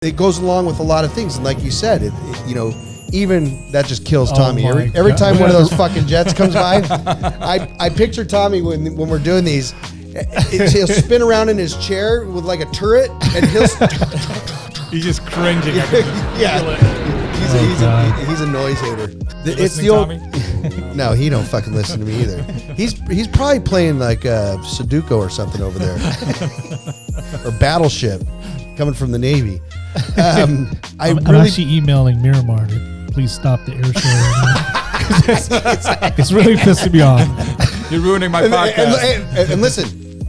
It goes along with a lot of things, and like you said, even that just kills Tommy. Every time one of those fucking jets comes by, I picture Tommy when we're doing these. He'll spin around in his chair with like a turret, and he's just cringing. He's a noise hater. It's the old. No, he don't fucking listen to me either. He's probably playing like Sudoku or something over there, or Battleship, coming from the Navy. I'm actually emailing Miramar to please stop the air show. It's really pissing me off. You're ruining my podcast. And listen,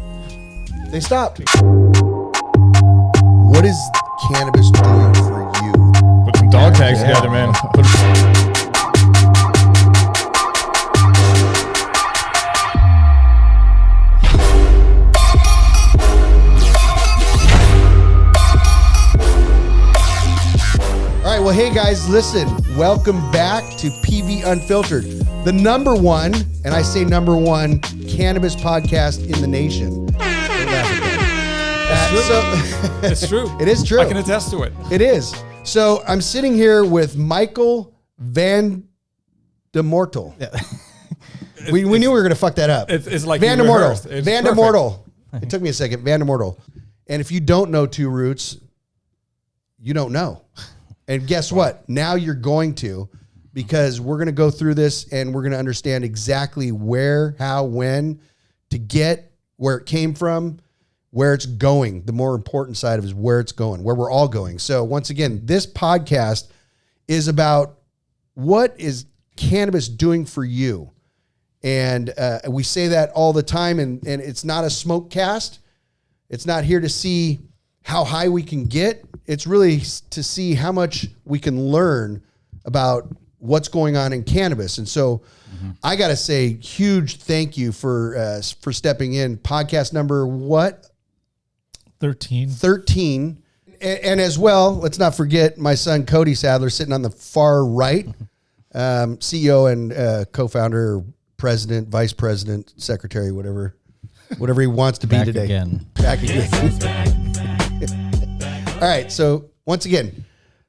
they stopped. What is cannabis doing for you? Put some dog tags together, man. Well, hey guys, listen, welcome back to PV Unfiltered, the number one, and I say number one, cannabis podcast in the nation. It's true. It is true. I can attest to it. It is. So I'm sitting here with Maikel Van De Mortel. Yeah. we knew we were going to fuck that up. It's like Van De Mortel. Van De Mortel. It took me a second. Van De Mortel. And if you don't know Two Roots, you don't know. And guess what? Now you're going to, because we're going to go through this and we're going to understand exactly where, how, when to get where it came from, where it's going. The more important side of it is where it's going, where we're all going. So once again, this podcast is about what is cannabis doing for you. And we say that all the time, and it's not a smoke cast. It's not here to see how high we can get. It's really to see how much we can learn about what's going on in cannabis. And so I got to say huge thank you for stepping in. Podcast number what? 13. And as well, let's not forget my son, Cody Sadler, sitting on the far right, CEO and co-founder, president, vice president, secretary, whatever he wants to be Back today. Back again. All right, so once again,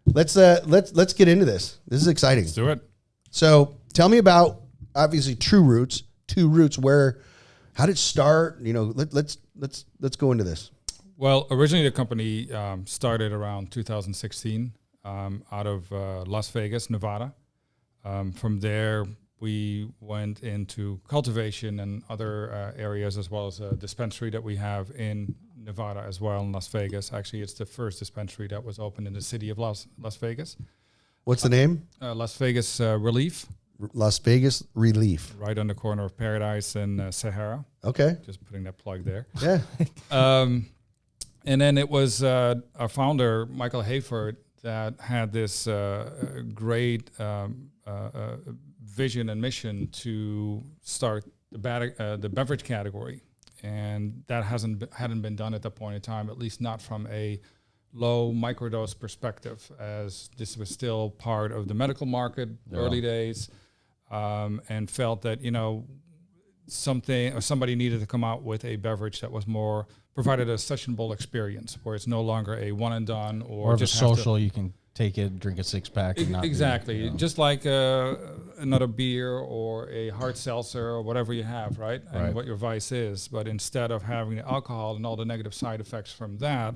let's get into this. This is exciting. Let's do it. So tell me about obviously Two Roots. How did it start? Let's go into this. Well, originally the company started around 2016 out of Las Vegas, Nevada. From there, we went into cultivation and other areas, as well as a dispensary that we have in Nevada as well, in Las Vegas. Actually, it's the first dispensary that was opened in the city of Las Vegas. What's the name? Las Vegas Relief. Las Vegas Relief. Right on the corner of Paradise and Sahara. Okay. Just putting that plug there. Yeah. And then it was our founder, Maikel Hayford, that had this great vision and mission to start the beverage category. And that hadn't been done at that point in time, at least not from a low microdose perspective, as this was still part of the medical market, early days, and felt that, somebody needed to come out with a beverage that was more, provided a sessionable experience, where it's no longer a one and done or just social. You can take it, drink a 6-pack. And not exactly. Just like another beer or a hard seltzer or whatever you have, right? And what your vice is. But instead of having the alcohol and all the negative side effects from that,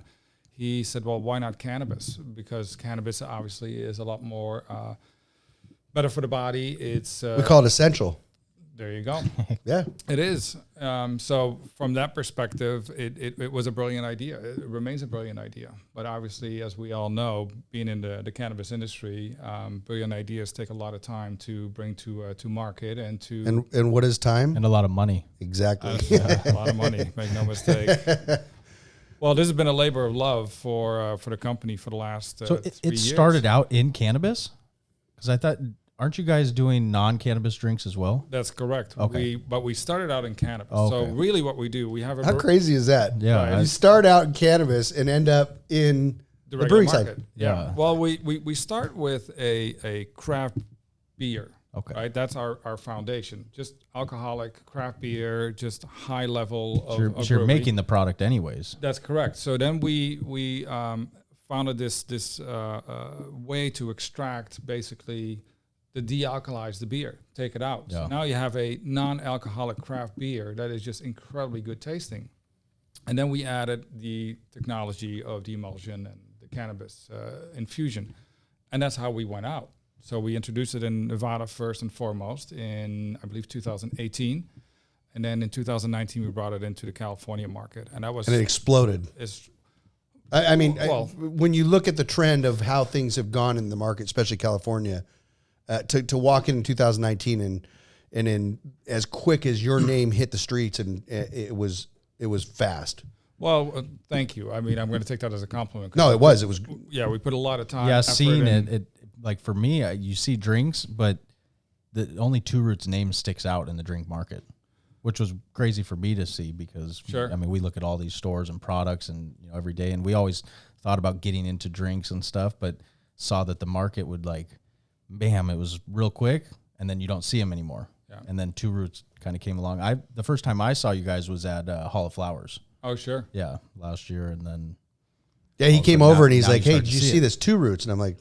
he said, well, why not cannabis? Because cannabis obviously is a lot more better for the body. It's we call it essential. There you go. Yeah, it is. So from that perspective, it was a brilliant idea. It remains a brilliant idea. But obviously, as we all know, being in the cannabis industry, brilliant ideas take a lot of time to bring to market and to... And what is time? And a lot of money. Exactly. A lot of money, make no mistake. Well, this has been a labor of love for the company for the last 3 years. It started out in cannabis? Because I thought... Aren't you guys doing non-cannabis drinks as well? That's correct. Okay. But we started out in cannabis. Okay. So really what we do, we have How crazy is that? Yeah. Right. You start out in cannabis and end up in the brewing market. side. Yeah. Well, we start with a craft beer. Okay. Right. That's our foundation. Just alcoholic craft beer, just high level of you're making the product anyways. That's correct. So then we founded this way to extract basically the de-alkalize the beer, take it out. Yeah. So now you have a non-alcoholic craft beer that is just incredibly good tasting. And then we added the technology of the emulsion and the cannabis infusion. And that's how we went out. So we introduced it in Nevada first and foremost in, I believe, 2018. And then in 2019, we brought it into the California market. And that was... And it exploded. I mean, when you look at the trend of how things have gone in the market, especially California, to walk in 2019 and in as quick as your name hit the streets, and it was fast. Well, thank you. I mean, I'm going to take that as a compliment. No, it was. Yeah, we put a lot of time. Yeah, effort seeing in. it, like for me, you see drinks, but the only Two Roots name sticks out in the drink market, which was crazy for me to see because Sure. I mean, we look at all these stores and products and every day, and we always thought about getting into drinks and stuff, but saw that the market would bam, it was real quick, and then you don't see them anymore. Yeah. And then Two Roots kind of came along. The first time I saw you guys was at Hall of Flowers. Oh, sure. Yeah, last year, and then He came so over now- and he's now like, you "Hey, start did to you see see it." this Two Roots?" And I'm like,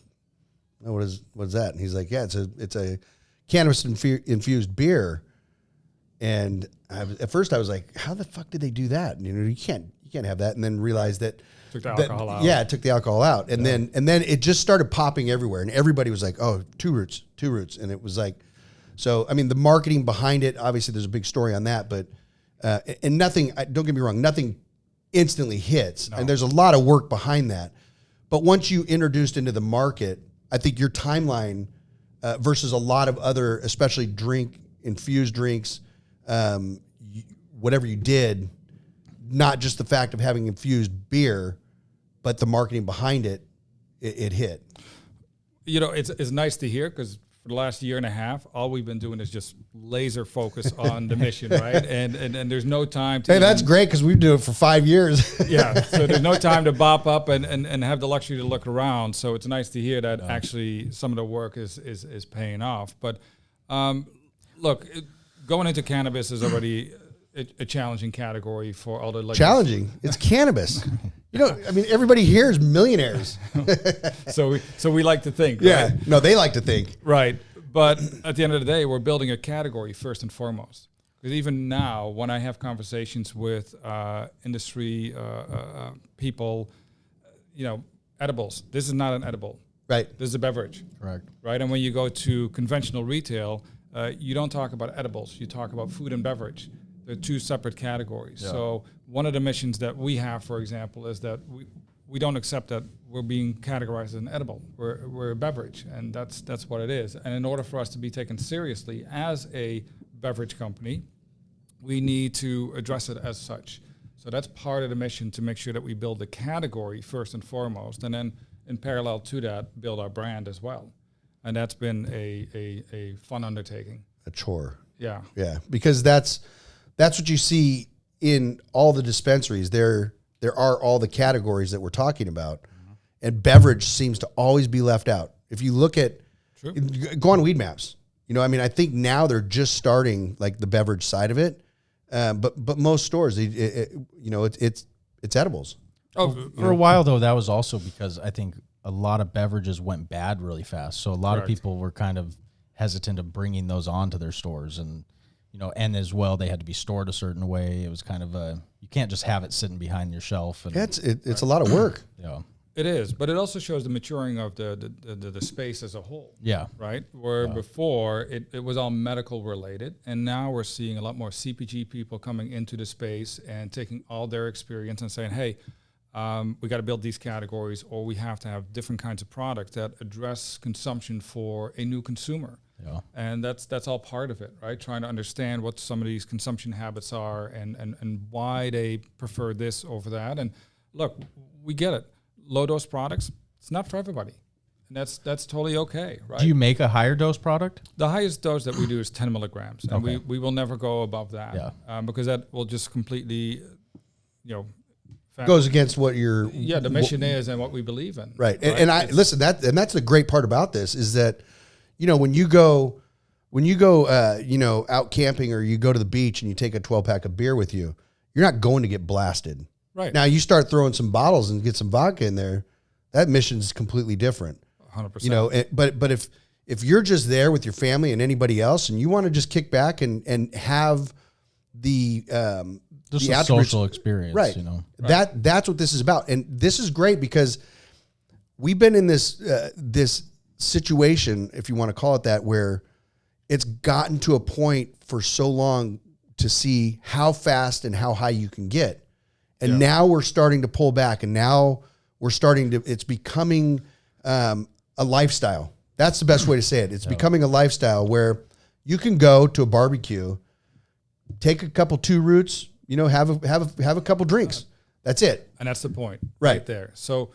"No, what is that?" And he's like, "Yeah, it's a cannabis infused beer." And at first I was like, "How the fuck did they do that?" And, you can't have that. And then realized that Took the alcohol out. Yeah, it took the alcohol out, and then it just started popping everywhere, and everybody was like, "Oh, Two Roots," and it was like, so I mean, the marketing behind it, obviously, there's a big story on that, but and nothing. Don't get me wrong, nothing instantly hits, and there's a lot of work behind that. But once you introduced into the market, I think your timeline versus a lot of other, especially infused drinks, whatever you did, not just the fact of having infused beer, but the marketing behind it, it hit. It's nice to hear because for the last year and a half, all we've been doing is just laser focus on the mission, right? And there's no time to... Hey, that's great because we've been doing it for 5 years. Yeah, so there's no time to bop up and have the luxury to look around. So it's nice to hear that actually some of the work is paying off. But look, going into cannabis is already a challenging category for all the... Challenging? It's cannabis. I mean, everybody here is millionaires. So we like to think, Yeah. right? No, they like to think. Right. But at the end of the day, we're building a category first and foremost. Because even now, when I have conversations with industry people, edibles, this is not an edible. Right. This is a beverage. correct. Right. And when you go to conventional retail, you don't talk about edibles. You talk about food and beverage. They're two separate categories. Yeah. So one of the missions that we have, for example, is that we don't accept that we're being categorized as an edible. We're a beverage, and that's what it is. And in order for us to be taken seriously as a beverage company, we need to address it as such. So that's part of the mission, to make sure that we build the category first and foremost, and then in parallel to that, build our brand as well. And that's been a fun undertaking. A chore. Yeah. Yeah, because that's what you see in all the dispensaries. There are all the categories that we're talking about, and beverage seems to always be left out. If you look at, go on Weed Maps. I think now they're just starting like the beverage side of it, but most stores, it's edibles. Oh, For a while though, that was also because I think a lot of beverages went bad really fast. So a lot of people were kind of hesitant of bringing those onto their stores, and and as well, they had to be stored a certain way. It was kind of you can't just have it sitting behind your shelf. And, It's a lot of work. Yeah. It is, but it also shows the maturing of the space as a whole. Yeah. Right? Where before it was all medical related, and now we're seeing a lot more CPG people coming into the space and taking all their experience and saying, hey, we got to build these categories, or we have to have different kinds of products that address consumption for a new consumer. Yeah. And that's all part of it, right? Trying to understand what some of these consumption habits are and why they prefer this over that. And look, we get it. Low dose products, it's not for everybody. And that's totally okay, right? Do you make a higher dose product? The highest dose that we do is 10 milligrams. And we will never go above that. Yeah. Because that will just completely, Goes against what your the mission is and what we believe in. Right. And I listen, that's the great part about this is that, when you go, out camping or you go to the beach and you take a 12-pack of beer with you, you're not going to get blasted. Right. Now you start throwing some bottles and get some vodka in there, that mission is completely different. 100%. You know, but if you're just there with your family and anybody else, and you want to just kick back and have the just a social experience, right? You know, that's what this is about, and this is great because we've been in this this situation, if you want to call it that, where it's gotten to a point for so long to see how fast and how high you can get. And now we're starting to pull back, and now we're starting to, it's becoming a lifestyle. That's the best way to say it. It's becoming a lifestyle where you can go to a barbecue, take a couple 2 roots, you know, have a couple drinks. That's it. And that's the point right there. So,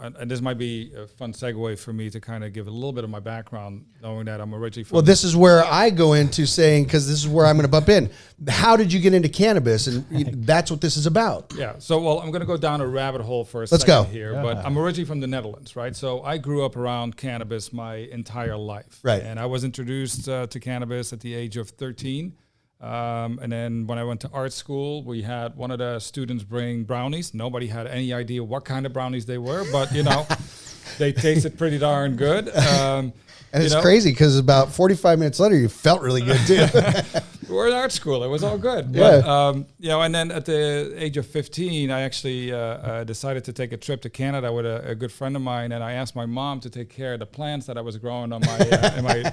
and this might be a fun segue for me to kind of give a little bit of my background, knowing that I'm originally from... Well, this is where I go into saying, because this is where I'm going to bump in. How did you get into cannabis? And that's what this is about. Yeah. So, well, I'm going to go down a rabbit hole for a Let's second go. here, but I'm originally from the Netherlands, right? So I grew up around cannabis my entire life. Right. And I was introduced to cannabis at the age of 13. And then when I went to art school, we had one of the students bring brownies. Nobody had any idea what kind of brownies they were, but you know, they tasted pretty darn good. And it's crazy because about 45 minutes later, you felt really good too. We were in art school. It was all good. Yeah. But, you know, and then at the age of 15, I actually decided to take a trip to Canada with a good friend of mine, and I asked my mom to take care of the plants that I was growing on my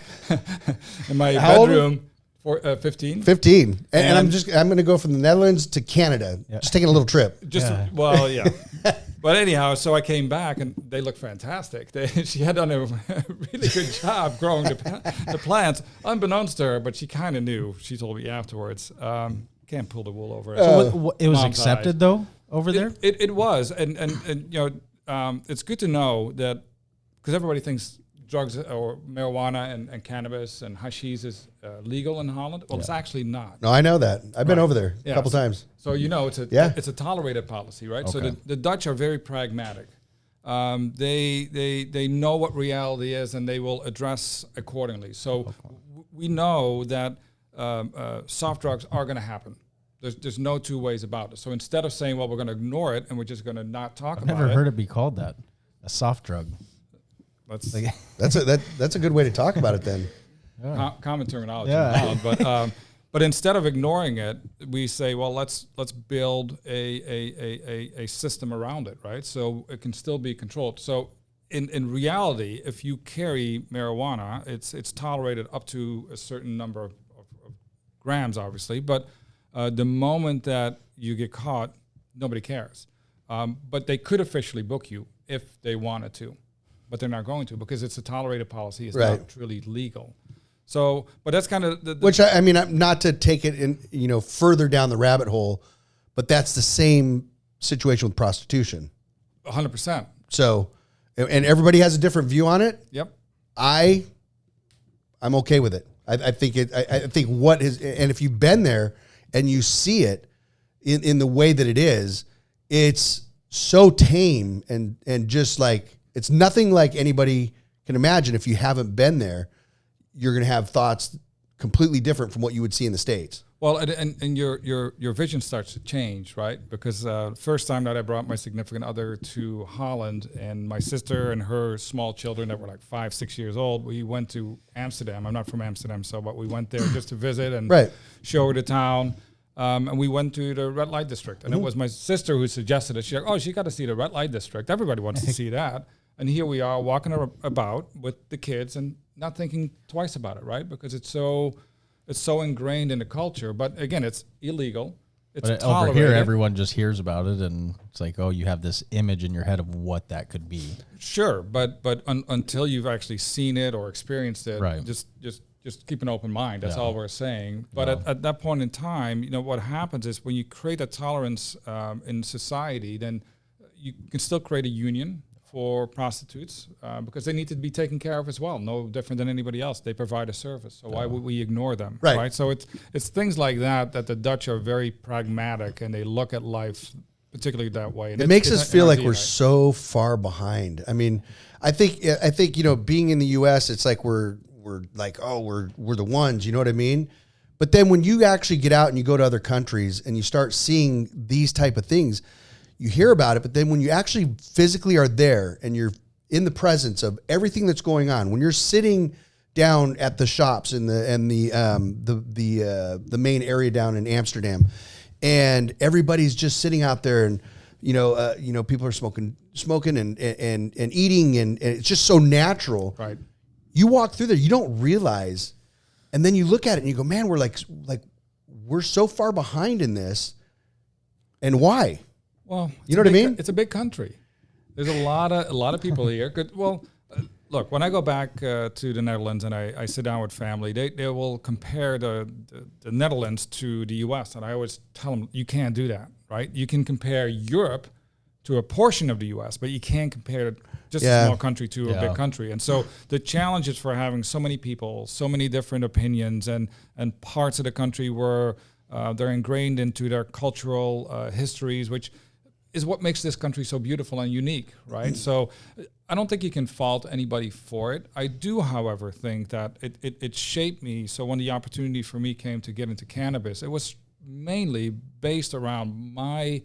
in my How bedroom. old? 15. 15. And I'm going to go from the Netherlands to Canada. Just taking a little trip. Well, yeah. But anyhow, so I came back and they look fantastic. She had done a really good job growing the plants, unbeknownst to her, but she kind of knew. She told me afterwards. Can't pull the wool over it. So it was accepted though over there? It was. And you know, it's good to know that, because everybody thinks drugs or marijuana and cannabis and hashish is legal in Holland. Well, it's actually not. No, I know that. I've been over there a couple times. So you know, it's a tolerated policy, right? Okay. So the Dutch are very pragmatic. They know what reality is, and they will address accordingly. So we know that soft drugs are going to happen. There's no two ways about it. So instead of saying, well, we're going to ignore it and we're just going to not talk about it. I've never heard it be called that, a soft drug. That's a good way to talk about it then. Common terminology in Holland, but instead of ignoring it, we say, well, let's build a system around it, right? So it can still be controlled. So in reality, if you carry marijuana, it's tolerated up to a certain number of grams, obviously. But the moment that you get caught, nobody cares. But they could officially book you if they wanted to. But they're not going to, because it's a tolerated policy. It's not truly legal. So, but that's kind of which I mean, not to take it in, you know, further down the rabbit hole, but that's the same situation with prostitution. 100%. So, and everybody has a different view on it. Yep. I'm okay with it. I think what is, and if you've been there and you see it in the way that it is, it's so tame and just like, it's nothing like anybody can imagine. If you haven't been there, you're going to have thoughts completely different from what you would see in the States. Well, and your vision starts to change, right? Because first time that I brought my significant other to Holland, and my sister and her small children that were like 5, 6 years old, we went to Amsterdam. I'm not from Amsterdam, but we went there just to visit and show her the town. And we went to the red light district, and it was my sister who suggested it. She's like, "Oh, she got to see the red light district. Everybody wants to see that." And here we are walking about with the kids and not thinking twice about it, right? Because it's so ingrained in the culture. But again, it's illegal. It's tolerated. Over here, everyone just hears about it, and it's like, oh, you have this image in your head of what that could be. Sure, but until you've actually seen it or experienced it, just keep an open mind. That's all we're saying. But at that point in time, you know, what happens is when you create a tolerance in society, then you can still create a union for prostitutes because they need to be taken care of as well. No different than anybody else. They provide a service. So why would we ignore them? Right. So it's things like that the Dutch are very pragmatic, and they look at life particularly that way. And it makes us feel like we're so far behind. I mean, I think you know, being in the U.S., it's like we're like, oh, we're the ones. You know what I mean? But then when you actually get out and you go to other countries and you start seeing these type of things, you hear about it, but then when you actually physically are there and you're in the presence of everything that's going on, when you're sitting down at the shops in the main area down in Amsterdam, and everybody's just sitting out there, and people are smoking and eating, and it's just so natural. Right. You walk through there, you don't realize, and then you look at it and you go, man, we're so far behind in this, and why? Well, you know what I mean? It's a big country. There's a lot of people here. Look, when I go back to the Netherlands and I sit down with family, they will compare the Netherlands to the U.S. And I always tell them, you can't do that, right? You can compare Europe to a portion of the U.S., but you can't compare just a small country to a big country. And so the challenge is for having so many people, so many different opinions, and parts of the country where they're ingrained into their cultural histories, which is what makes this country so beautiful and unique, right? So I don't think you can fault anybody for it. I do, however, think that it shaped me. So when the opportunity for me came to get into cannabis, it was mainly based around my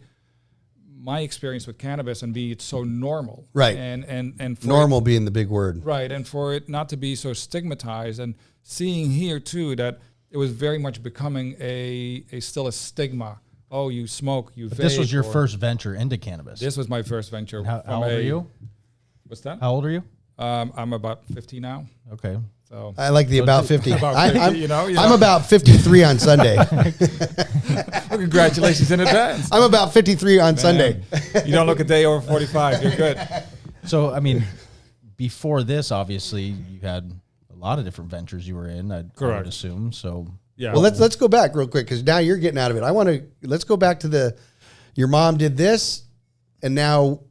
experience with cannabis and being so normal. Right. And for normal being the big word. Right. And for it not to be so stigmatized, and seeing here too that it was very much becoming still a stigma. Oh, you smoke, you vape. This was your first venture into cannabis. This was my first venture. How old are you? What's that? How old are you? I'm about 50 now. Okay. So I like the about 50. About 50, I'm about 53 on Sunday. Well, congratulations in advance. I'm about 53 on Sunday. You don't look a day over 45. You're good. So, I mean, before this, obviously, you had a lot of different ventures you were in, I would assume. So, yeah. Well, let's go back real quick, because now you're getting out of it. Let's go back to your mom did this, and now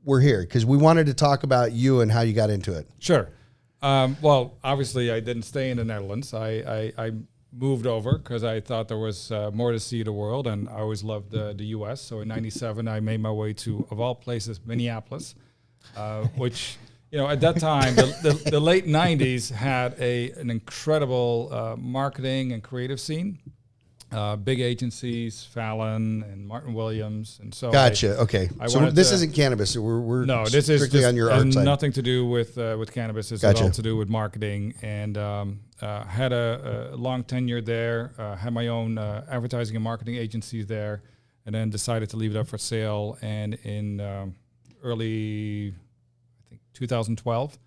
we're here because we wanted to talk about you and how you got into it. Sure. Well, obviously, I didn't stay in the Netherlands. I moved over because I thought there was more to see the world, and I always loved the U.S. So in '97, I made my way to, of all places, Minneapolis, which, at that time, the late '90s had an incredible marketing and creative scene. Big agencies, Fallon and Martin Williams, and so. Gotcha. Okay. So this isn't cannabis. So we're this is strictly on your art side. Nothing to do with cannabis. It's all to do with marketing, and had a long tenure there. Had my own advertising and marketing agencies there, and then decided to leave it up for sale. And in early, I think 2012,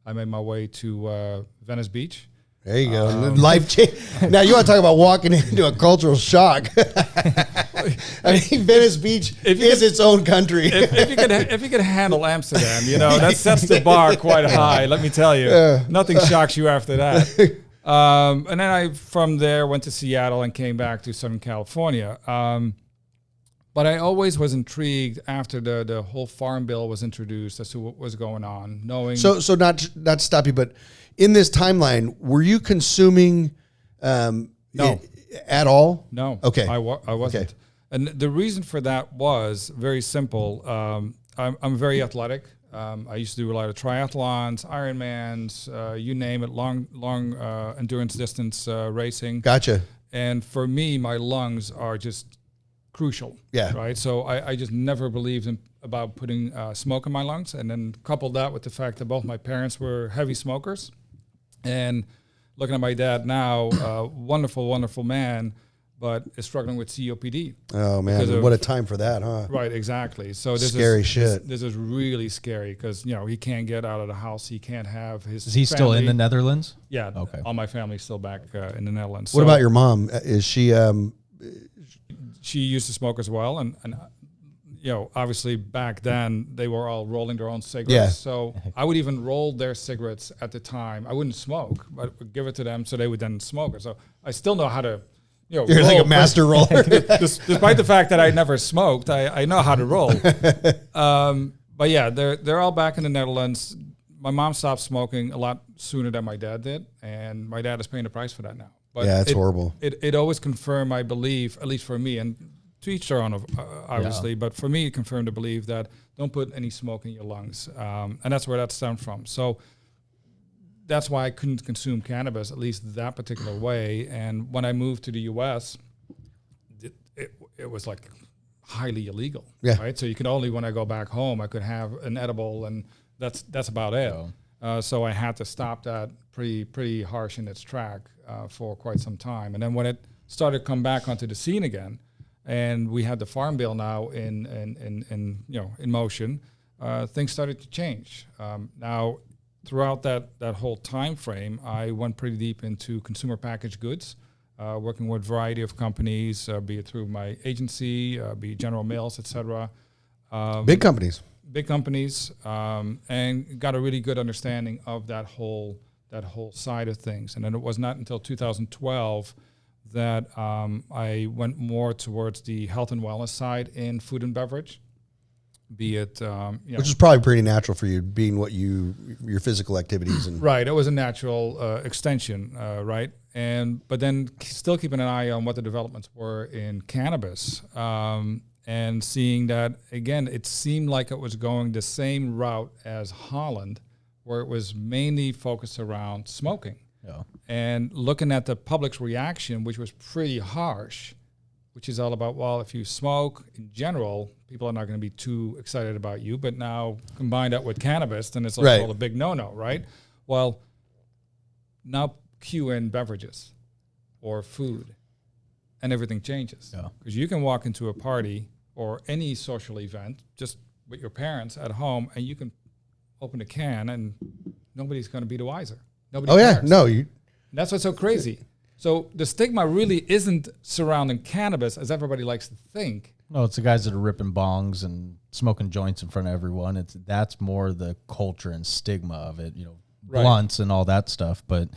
I made my way to Venice Beach. There you go. Life change. Now you want to talk about walking into a cultural shock. I mean, Venice Beach is its own country. If you could handle Amsterdam, that sets the bar quite high. Let me tell you, nothing shocks you after that. And then I from there went to Seattle and came back to Southern California. But I always was intrigued after the whole farm bill was introduced as to what was going on. Knowing so not to stop you, but in this timeline, were you consuming no at all? No. Okay. I wasn't. Okay. And the reason for that was very simple. I'm very athletic. I used to do a lot of triathlons, Ironmans, you name it, long endurance distance racing. Gotcha. And for me, my lungs are just crucial. Yeah. Right. So I just never believed about putting smoke in my lungs, and then coupled that with the fact that both my parents were heavy smokers. And looking at my dad now, wonderful, wonderful man, but is struggling with COPD. Oh man, what a time for that, huh? Right, exactly. So this scary shit. This is really scary because he can't get out of the house. He can't have his. Is he family. still in the Netherlands? Yeah. Okay. All my family's still back in the Netherlands. What about your mom? Is she? She used to smoke as well, and obviously back then they were all rolling their own cigarettes. Yeah. So I would even roll their cigarettes at the time. I wouldn't smoke, but I would give it to them so they would then smoke it. So I still know how to, You're roll, like a master roller. Despite the fact that I never smoked, I know how to roll. But yeah, they're all back in the Netherlands. My mom stopped smoking a lot sooner than my dad did, and my dad is paying the price for that now. But yeah, it's horrible. It always confirmed my belief, at least for me, and to each their own, obviously. Yeah. But for me, it confirmed the belief that don't put any smoke in your lungs. And that's where that stemmed from. So that's why I couldn't consume cannabis, at least that particular way. And when I moved to the U.S., it was like highly illegal. Yeah. Right. So you could only, when I go back home, I could have an edible, and that's about it. So I had to stop that pretty harsh in its track for quite some time. And then when it started to come back onto the scene again, and we had the Farm Bill now in motion, things started to change. Now, throughout that whole time frame, I went pretty deep into consumer packaged goods, working with a variety of companies, be it through my agency, be it General Mills, et cetera. Big companies. And got a really good understanding of that whole side of things. And then it was not until 2012 that I went more towards the health and wellness side in food and beverage, be it which is probably pretty natural for you, being what your physical activities and right. It was a natural extension, right? But then still keeping an eye on what the developments were in cannabis. And seeing that, again, it seemed like it was going the same route as Holland, where it was mainly focused around smoking. Yeah. And looking at the public's reaction, which was pretty harsh, which is all about, well, if you smoke in general, people are not going to be too excited about you. But now combine that with cannabis, then it's like a big no-no, right? Well, now cue in beverages or food, and everything changes. Because you can walk into a party or any social event just with your parents at home, and you can open a can and nobody's going to be the wiser. Nobody cares. No. That's what's so crazy. So the stigma really isn't surrounding cannabis as everybody likes to think. No, it's the guys that are ripping bongs and smoking joints in front of everyone. That's more the culture and stigma of it, blunts and all that stuff. But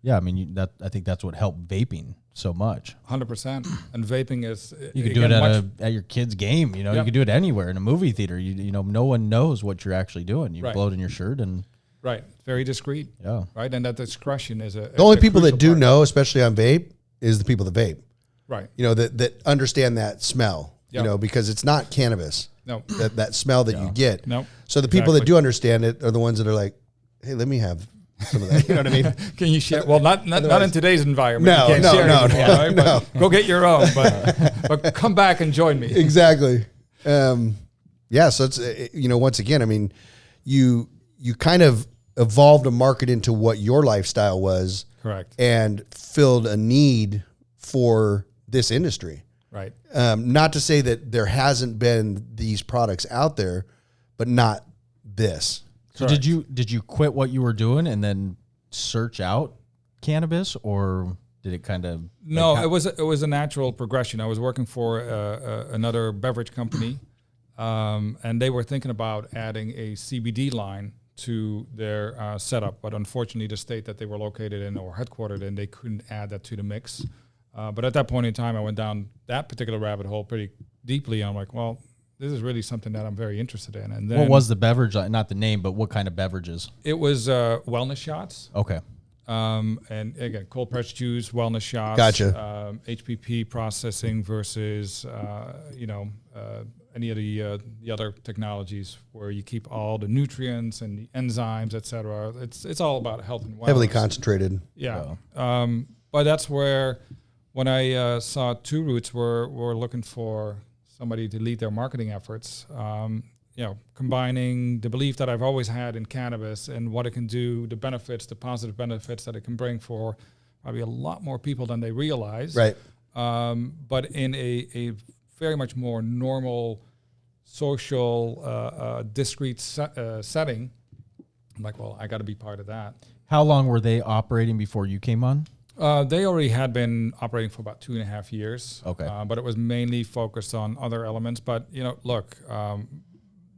yeah, I mean, I think that's what helped vaping so much. 100%. And vaping is, you can do it at your kid's game. You can do it anywhere in a movie theater. No one knows what you're actually doing. You blow it in your shirt and right, very discreet. Yeah, right, and that discretion is the only people that do know, especially on vape, is the people that vape. Right. That understand that smell. Because it's not cannabis. No. That smell that you get. No. So the people that do understand it are the ones that are like, hey, let me have some of that. You know what I mean? Can you share? Well, not in today's environment. No, you can't share anymore, right? no. Go get your own, but come back and join me. Exactly. So it's once again, I mean, you kind of evolved a market into what your lifestyle was. Correct. And filled a need for this industry. Right. Not to say that there hasn't been these products out there, but not this. So did you quit what you were doing and then search out cannabis, or did it kind of? No, it was a natural progression. I was working for another beverage company, and they were thinking about adding a CBD line to their setup, but unfortunately, the state that they were located in or headquartered in, they couldn't add that to the mix. But at that point in time, I went down that particular rabbit hole pretty deeply. I'm like, well, this is really something that I'm very interested in. And then, what was the beverage? Not the name, but what kind of beverages? It was wellness shots. Okay. And again, cold pressed juice, wellness shots. Gotcha. HPP processing versus any of the other technologies where you keep all the nutrients and the enzymes, et cetera. It's all about health and wellness. Heavily concentrated. Yeah. But that's where, when I saw Two Roots were looking for somebody to lead their marketing efforts, combining the belief that I've always had in cannabis and what it can do, the positive benefits that it can bring for probably a lot more people than they realize. Right. But in a very much more normal, social, discrete setting, I'm like, well, I got to be part of that. How long were they operating before you came on? They already had been operating for about 2.5 years. Okay. But it was mainly focused on other elements. But,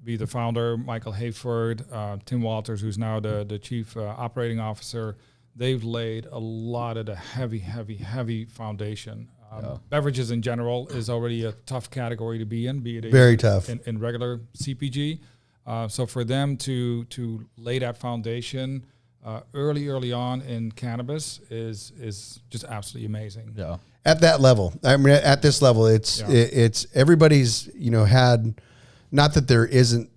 be the founder, Maikel Tim Walters, who's now the chief operating officer, they've laid a lot of the heavy foundation. Beverages in general is already a tough category to be in, be it very tough in regular CPG. So for them to lay that foundation early on in cannabis is just absolutely amazing. Yeah. At that level, I mean, at this level, it's everybody's had. Not that there isn't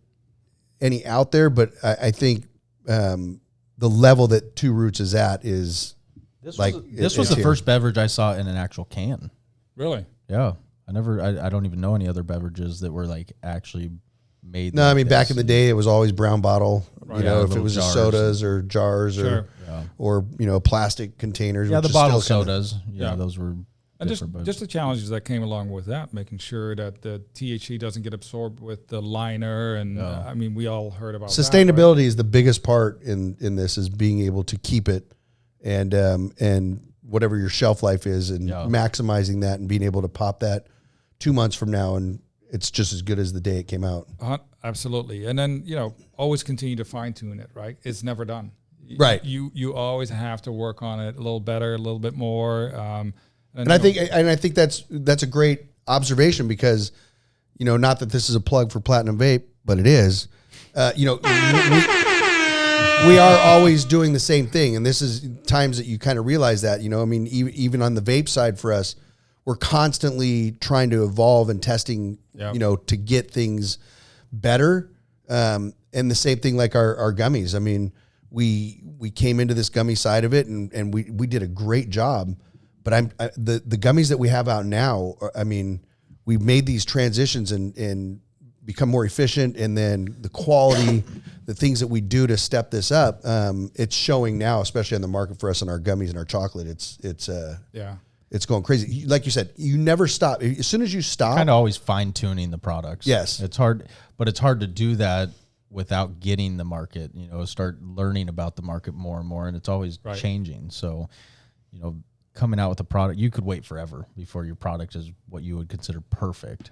any out there, but I think the level that Two Roots is at is this was the first beverage I saw in an actual can. Really? Yeah. I don't even know any other beverages that were like actually made. No, like I mean, this. back in the day, it was always brown bottle. Right. You know, Yeah, if it little was jars. sodas or jars Sure. or plastic containers. Yeah, which the is bottle still kinda- sodas. Yeah, those were. And different, just the challenges that came along with that, making sure that the THC doesn't get absorbed with the liner, and I mean, we all heard about Sustainability is the biggest part in this, is being able to keep it and whatever your shelf life is, and maximizing that and being able to pop that 2 months from now and it's just as good as the day it came out. Absolutely. And then, always continue to fine tune it, right? It's never done. Right. You always have to work on it a little better, a little bit more. And I think that's a great observation, because, not that this is a plug for Platinum Vape, but it is. We are always doing the same thing, and this is times that you kind of realize that. I mean, even on the vape side for us, we're constantly trying to evolve and testing, to get things better. And the same thing like our gummies. I mean, we came into this gummy side of it, and we did a great job. But the gummies that we have out now, I mean, we've made these transitions and become more efficient, and then the quality, the things that we do to step this up, it's showing now, especially on the market for us on our gummies and our chocolate. It's going crazy. Like you said, you never stop. As soon as you stop, kind of always fine tuning the products. Yes, it's hard, but it's hard to do that without getting the market. Start learning about the market more and more, and it's always changing. So, coming out with a product, you could wait forever before your product is what you would consider perfect.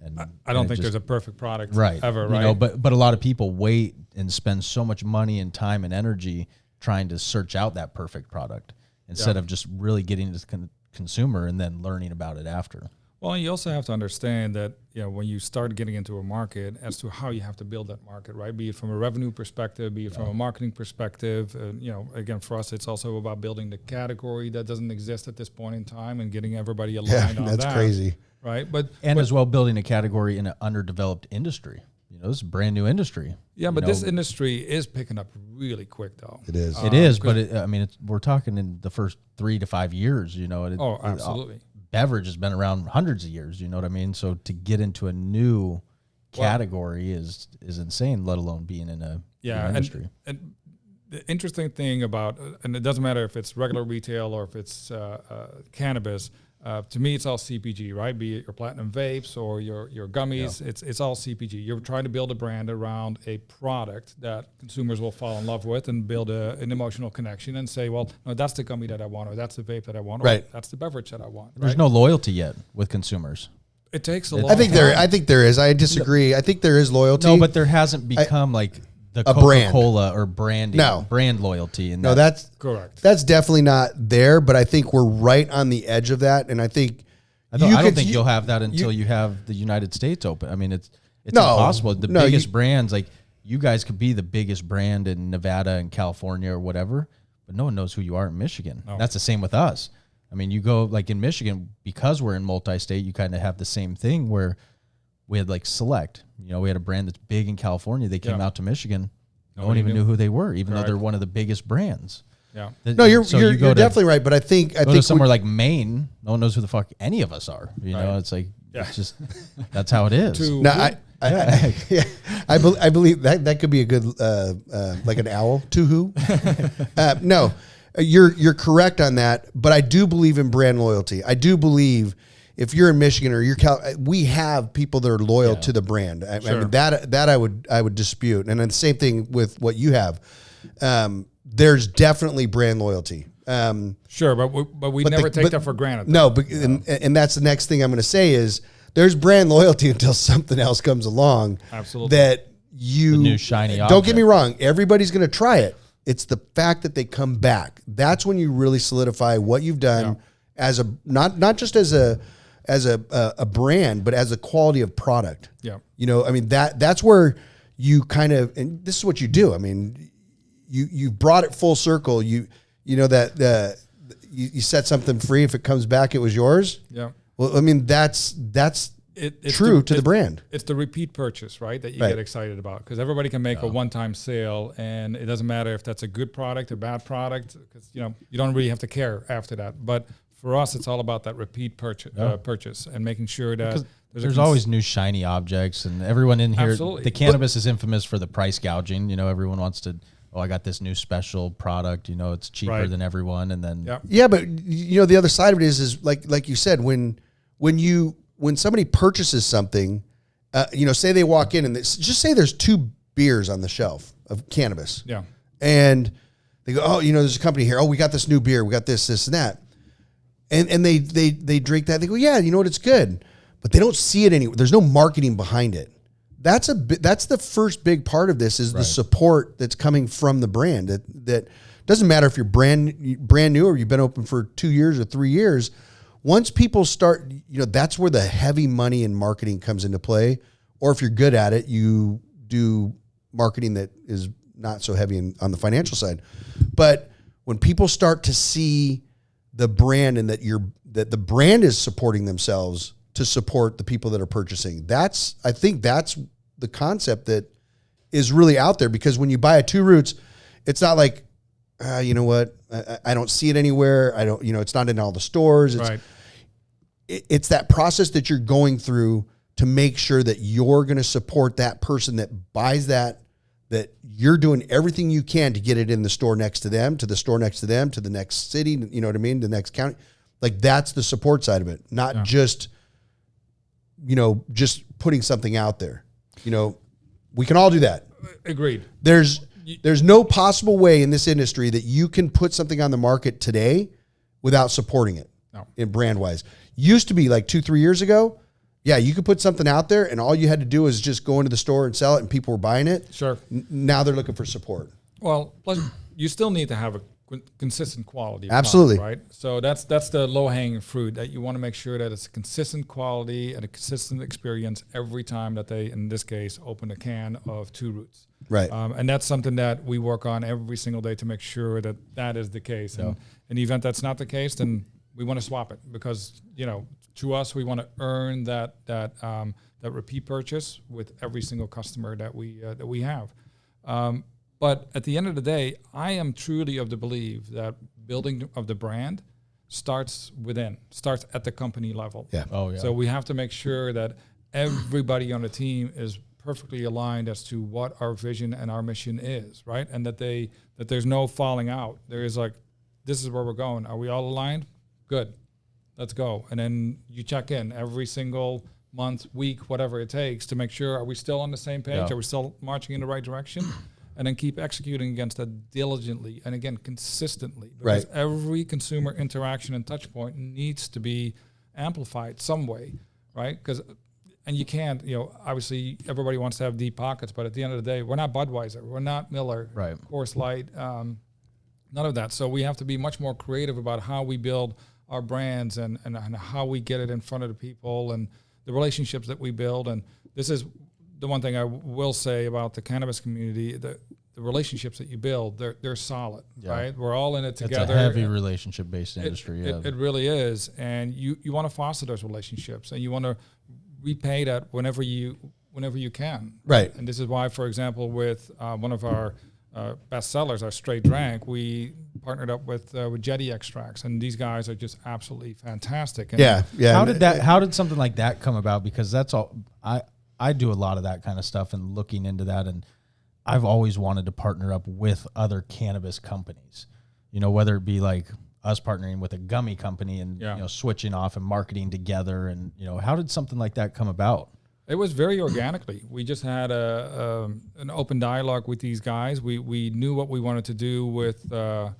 And I don't think there's a perfect product ever, right? right? But a lot of people wait and spend so much money and time and energy trying to search out that perfect product instead of just really getting to the consumer and then learning about it after. Well, you also have to understand that, when you start getting into a market, as to how you have to build that market, right? Be it from a revenue perspective, be it from a marketing perspective. Again, for us, it's also about building the category that doesn't exist at this point in time and getting everybody aligned on that. That's crazy. Right. But as well building a category in an underdeveloped industry. This is a brand new industry. Yeah, but this industry is picking up really quick, though. It is. It is, but we're talking in the first 3 to 5 years. Absolutely. Beverage has been around hundreds of years. You know what I mean? So to get into a new category is insane, let alone being in a new industry. And the interesting thing about, and it doesn't matter if it's regular retail or if it's cannabis. To me, it's all CPG, right? Be it your Platinum Vapes or your gummies, it's all CPG. You're trying to build a brand around a product that consumers will fall in love with and build an emotional connection and say, well, no, that's the gummy that I want, or that's the vape that I want, or that's the beverage that I want. There's no loyalty yet with consumers. It takes a long I think there is. I disagree. I think there is loyalty. No, but there hasn't become like the Coca-Cola or brand loyalty. No, that's correct. That's definitely not there, but I think we're right on the edge of that. And I think I don't think you'll have that until you have the United States open. I mean, it's impossible. The biggest brands, like you guys could be the biggest brand in Nevada and California or whatever, but no one knows who you are in Michigan. No. That's the same with us. I mean, you go like in Michigan, because we're in multi-state, you kind of have the same thing where we had like Select. We had a brand that's big in California. They came out to Michigan. No one even knew who they were, even though they're one of the biggest brands. Yeah. No, you're definitely right. But I think somewhere like Maine, no one knows who the fuck any of us are. It's like it's just that's how it is. I believe that could be a good like an owl. To who? No, you're correct on that. But I do believe in brand loyalty. I do believe. If you're in Michigan or we have people that are loyal to the brand. I mean, that I would dispute. And then the same thing with what you have. There's definitely brand loyalty. Sure, but we never take that for granted. No, and that's the next thing I'm going to say is there's brand loyalty until something else comes along. Absolutely. That the new shiny object. Don't get me wrong. Everybody's going to try it. It's the fact that they come back. That's when you really solidify what you've done as a not just as a brand, but as a quality of product. Yeah. I mean, that's where you kind of, and this is what you do. I mean, you brought it full circle. You set something free. If it comes back, it was yours. Yeah. Well, I mean, that's true to the brand. It's the repeat purchase, right? That you get excited about, because everybody can make a one-time sale, and it doesn't matter if that's a good product or bad product, because you don't really have to care after that. But for us, it's all about that repeat purchase and making sure that there's always new shiny objects, and everyone in here, Absolutely. the cannabis is infamous for the price gouging. You know, everyone wants to, I got this new special product, you know, it's cheaper than everyone. And then, yeah, but you know, the other side of it is like you said, when somebody purchases something, you know, say they walk in and just say there's 2 beers on the shelf of cannabis. Yeah. And they go, oh, you know, there's a company here. Oh, we got this new beer. We got this, and that. And they drink that. They go, yeah, you know what? It's good. But they don't see it anywhere. There's no marketing behind it. That's the first big part of this is the support that's coming from the brand. That doesn't matter if you're brand new or you've been open for 2 years or 3 years. Once people start, you know, that's where the heavy money in marketing comes into play. Or if you're good at it, you do marketing that is not so heavy on the financial side. But when people start to see the brand and that the brand is supporting themselves to support the people that are purchasing, I think that's the concept that is really out there. Because when you buy a 2 Roots, it's not like, you know what, I don't see it anywhere. I don't, you know, it's not in all the stores. It's that process that you're going through to make sure that you're going to support that person that buys that you're doing everything you can to get it in the store next to them, to the store next to them, to the next city, you know what I mean? The next county. Like, that's the support side of it, not just, you know, just putting something out there. You know, we can all do that. Agreed. There's no possible way in this industry that you can put something on the market today without supporting it in brand wise. Used to be like 2-3 years ago. Yeah, you could put something out there and all you had to do is just go into the store and sell it and people were buying it. Sure. Now they're looking for support. Well, plus you still need to have a consistent quality. Absolutely. Product, right? So that's the low-hanging fruit, that you want to make sure that it's a consistent quality and a consistent experience every time that they, in this case, open a can of 2 Roots. Right. And that's something that we work on every single day to make sure that is the case. And in the event that's not the case, then we want to swap it, because, you know, to us, we want to earn that repeat purchase with every single customer that we have. But at the end of the day, I am truly of the belief that building of the brand starts at the company level. Yeah. Oh, yeah. So we have to make sure that everybody on the team is perfectly aligned as to what our vision and our mission is, right? And that there's no falling out. There is like, this is where we're going. Are we all aligned? Good. Let's go. And then you check in every single month, week, whatever it takes to make sure, are we still on the same page? Yeah. Are we still marching in the right direction? And then keep executing against that diligently and, again, consistently. Because every consumer interaction and touch point needs to be amplified some way, right? And you can't, you know, obviously everybody wants to have deep pockets, but at the end of the day, we're not Budweiser, we're not Miller, Coors Light, none of that. So we have to be much more creative about how we build our brands and how we get it in front of the people and the relationships that we build. And this is the one thing I will say about the cannabis community, the relationships that you build, they're solid, right? We're all in it together. It's a heavy relationship-based industry. It really is. And you want to foster those relationships, and you want to repay that whenever you can. Right. And this is why, for example, with one of our best sellers, our straight drank, we partnered up with Jetty Extracts, and these guys are just absolutely fantastic. And How did something like that come about? Because that's all I do a lot of that kind of stuff and looking into that, and I've always wanted to partner up with other cannabis companies. You know, whether it be like us partnering with a gummy company and you know, switching off and marketing together, and you know, how did something like that come about? It was very organically. We just had an open dialogue with these guys. We knew what we wanted to do with the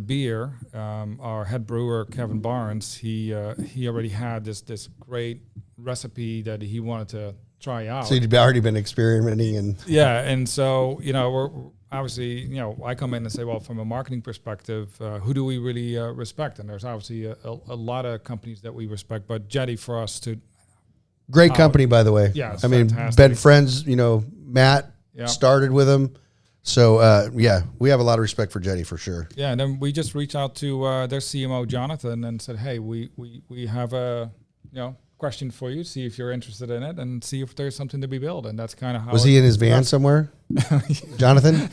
beer. Our head brewer, Kevin Barnes, he already had this great recipe that he wanted to try out. So you'd already been experimenting and and so, you know, we're obviously, you know, I come in and say, well, from a marketing perspective, who do we really respect? And there's obviously a lot of companies that we respect, but Jetty for us to. Great company, by the way. Yeah, I mean, fantastic. been friends, you know, Matt started with him. So, we have a lot of respect for Jetty for sure. Yeah, and then we just reached out to their CMO, Jonathan, and said, hey, we have a, you know, question for you, see if you're interested in it and see if there's something to be built. And that's kind of how. Was he in his van somewhere? Jonathan?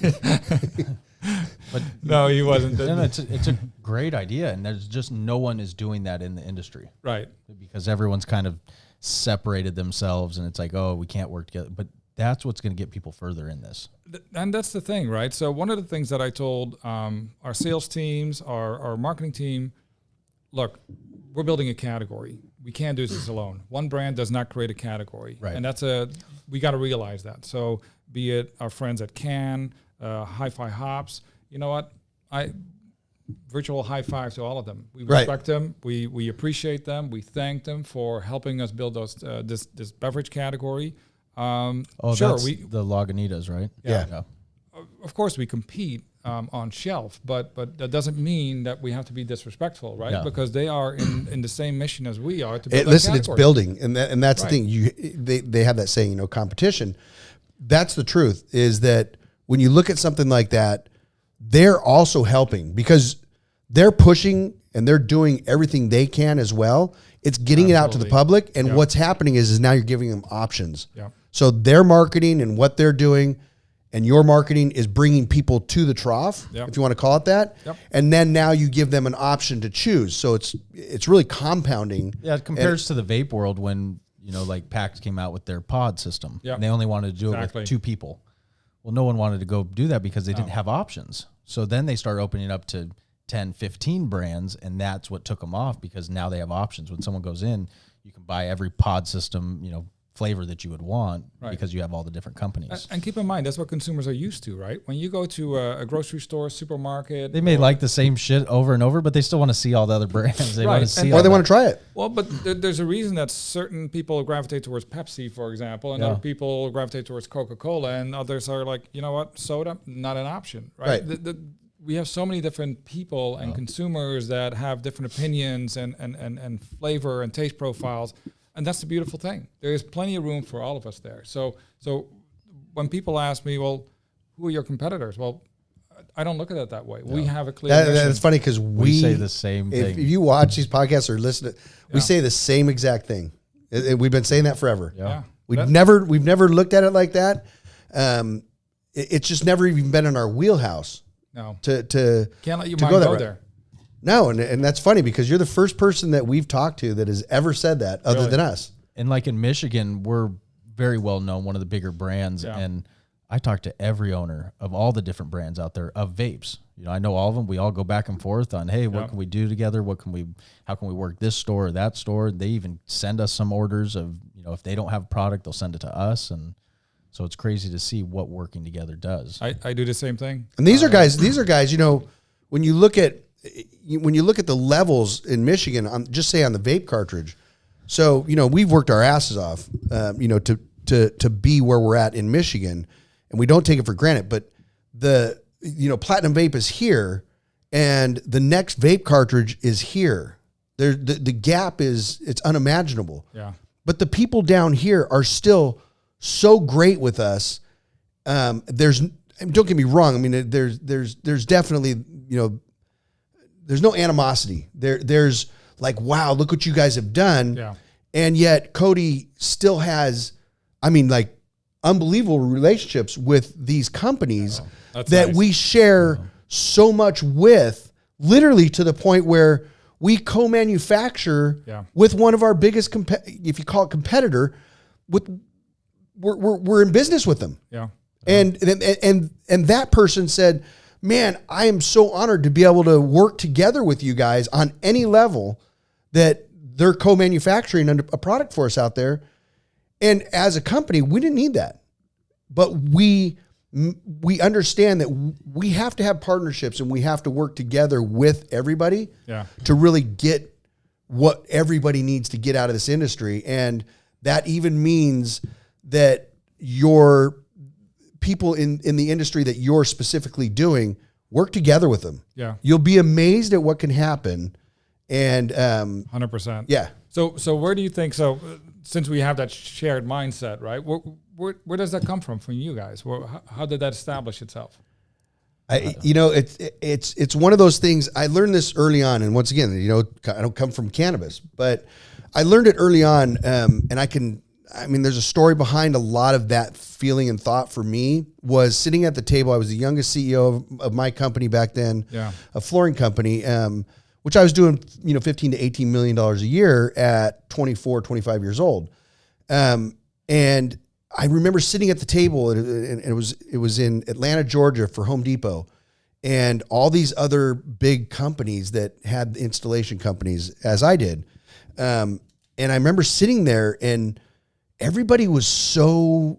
But no, he wasn't. No, it's a great idea, and there's just no one is doing that in the industry, Right. because everyone's kind of separated themselves, and it's like, oh, we can't work together. But that's what's going to get people further in this. And that's the thing, right? So one of the things that I told our sales teams, our marketing team, look, we're building a category. We can't do this alone. One brand does not create a category. Right. And we got to realize that. So be it our friends at Can, Hi-Fi Hops, you know what? Virtual high five to all of them. We respect them. We appreciate them. We thank them for helping us build this beverage category. Sure, that's the Lagunitas, right? Yeah. Of course, we compete on shelf, but that doesn't mean that we have to be disrespectful, right? Yeah. Because they are in the same mission as we are to build Listen, that it's category. building, and that's the thing. They have that saying, competition. That's the truth. Is that when you look at something like that, they're also helping because they're pushing and they're doing everything they can as well. It's getting it out to the public, and what's happening is now you're giving them options. Yeah. So their marketing and what they're doing, and your marketing is bringing people to the trough, if you want to call it that. Yep. And then now you give them an option to choose. So it's really compounding. Yeah, it compares to the vape world when, like PAX came out with their pod system. Yep. And they only wanted to do it with 2 people. Well, no one wanted to go do that because they didn't have options. So then they start opening up to 10, 15 brands, and that's what took them off because now they have options. When someone goes in, you can buy every pod system, flavor that you would want because you have all the different companies. And keep in mind, that's what consumers are used to, right? When you go to a grocery store, supermarket. They may like the same shit over and over, but they still want to see all the other brands. They want to see or they want to try it. Well, but there's a reason that certain people gravitate towards Pepsi, for example, and other people gravitate towards Coca-Cola, and others are like, you know what, soda, not an option, right? We have so many different people and consumers that have different opinions and flavor and taste profiles. And that's the beautiful thing. There is plenty of room for all of us there. So when people ask me, well, who are your competitors? Well, I don't look at it that way. We have a clear mission. It's funny because we say the same thing. If you watch these podcasts or listen to we say the same exact thing. We've been saying that forever. Yeah. We've never looked at it like that. It's just never even been in our wheelhouse. No. To can't let your to mind go that there. No, and that's funny because you're the first person that we've talked to that has ever said that other than us. And like in Michigan, we're very well known, one of the bigger brands. Yeah. And I talk to every owner of all the different brands out there of vapes. I know all of them. We all go back and forth on, hey, what can we do together? How can we work this store or that store? They even send us some orders of, if they don't have a product, they'll send it to us. And so it's crazy to see what working together does. I do the same thing. And these are guys, when you look at the levels in Michigan, just say on the vape cartridge. So, we've worked our asses off, to be where we're at in Michigan, and we don't take it for granted. But Platinum Vape is here, and the next vape cartridge is here. The gap it's unimaginable. Yeah. But the people down here are still so great with us. Don't get me wrong. I mean, there's definitely, there's no animosity. There's like, wow, look what you guys have done. Yeah. And yet Cody still has, unbelievable relationships with these companies that nice. we share so much with, literally to the point where we co-manufacture with one of our biggest, if you call it competitor, we're in business with them. Yeah. And that person said, man, I am so honored to be able to work together with you guys on any level that they're co-manufacturing a product for us out there. And as a company, we didn't need that. But we understand that we have to have partnerships and we have to work together with everybody to really get what everybody needs to get out of this industry. And that even means that your people in the industry that you're specifically doing, work together with them. Yeah. You'll be amazed at what can happen. And 100%. Yeah. So where do you think, since we have that shared mindset, right? Where does that come from you guys? How did that establish itself? It's one of those things. I learned this early on, and once again, I don't come from cannabis, but I learned it early on, and I can I mean, there's a story behind a lot of that feeling and thought for me was sitting at the table. I was the youngest CEO of my company back then, a flooring company, which I was doing, 15 to $18 million a year at 24, 25 years old. And I remember sitting at the table, and it was in Atlanta, Georgia for Home Depot, and all these other big companies that had installation companies, as I did. And I remember sitting there, and everybody was so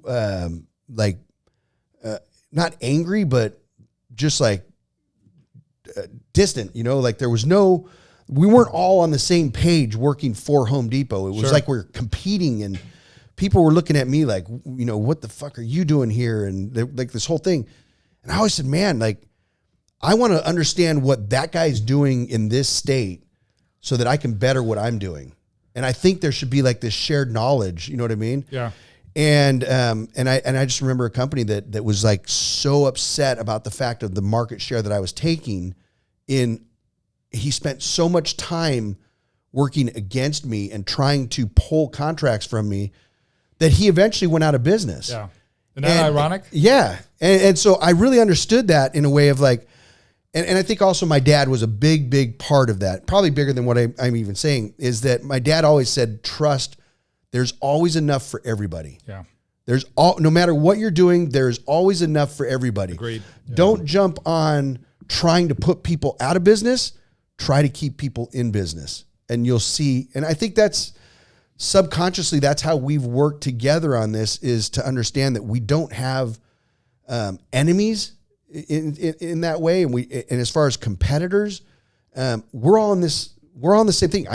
not angry, but just like distant. Like there was we weren't all on the same page working for Home Depot. It was like we were competing, and people were looking at me like, what the fuck are you doing here? And like this whole thing. And I always said, man, like, I want to understand what that guy's doing in this state so that I can better what I'm doing. And I think there should be like this shared knowledge, you know what I mean? Yeah. And I just remember a company that was like so upset about the fact of the market share that I was taking he spent so much time working against me and trying to pull contracts from me that he eventually went out of business. Yeah. Isn't that ironic? Yeah. And so I really understood that in a way of like, and I think also my dad was a big, big part of that, probably bigger than what I'm even saying, is that my dad always said, trust, there's always enough for everybody. Yeah. No matter what you're doing, there's always enough for everybody. Agreed. Yeah. Don't jump on trying to put people out of business. Try to keep people in business, and you'll see. And I think that's subconsciously, that's how we've worked together on this, is to understand that we don't have enemies in that way. And as far as competitors, we're all on the same thing.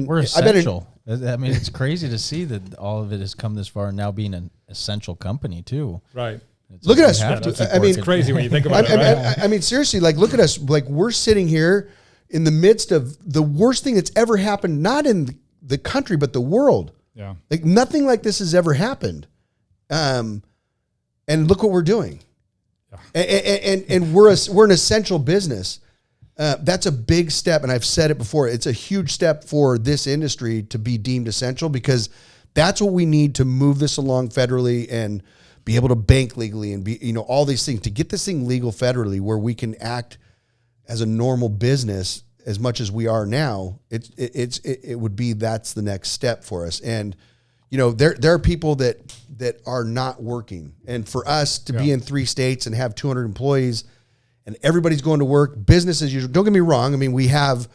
We're essential. I mean, it's crazy to see that all of it has come this far, and now being an essential company too. Right. Look at us. I mean, it's crazy when you think about it. Right? I mean, seriously, like, look at us. Like, we're sitting here in the midst of the worst thing that's ever happened, not in the country, but the world. Yeah. Like, nothing like this has ever happened. And look what we're doing. Yeah. And we're an essential business. That's a big step. And I've said it before. It's a huge step for this industry to be deemed essential, because that's what we need to move this along federally and be able to bank legally and be, all these things to get this thing legal federally, where we can act as a normal business as much as we are now. It would be, that's the next step for us. And, there are people that are not working, and for us to be in 3 states and have 200 employees and everybody's going to work, business as usual. Don't get me wrong. I mean, we have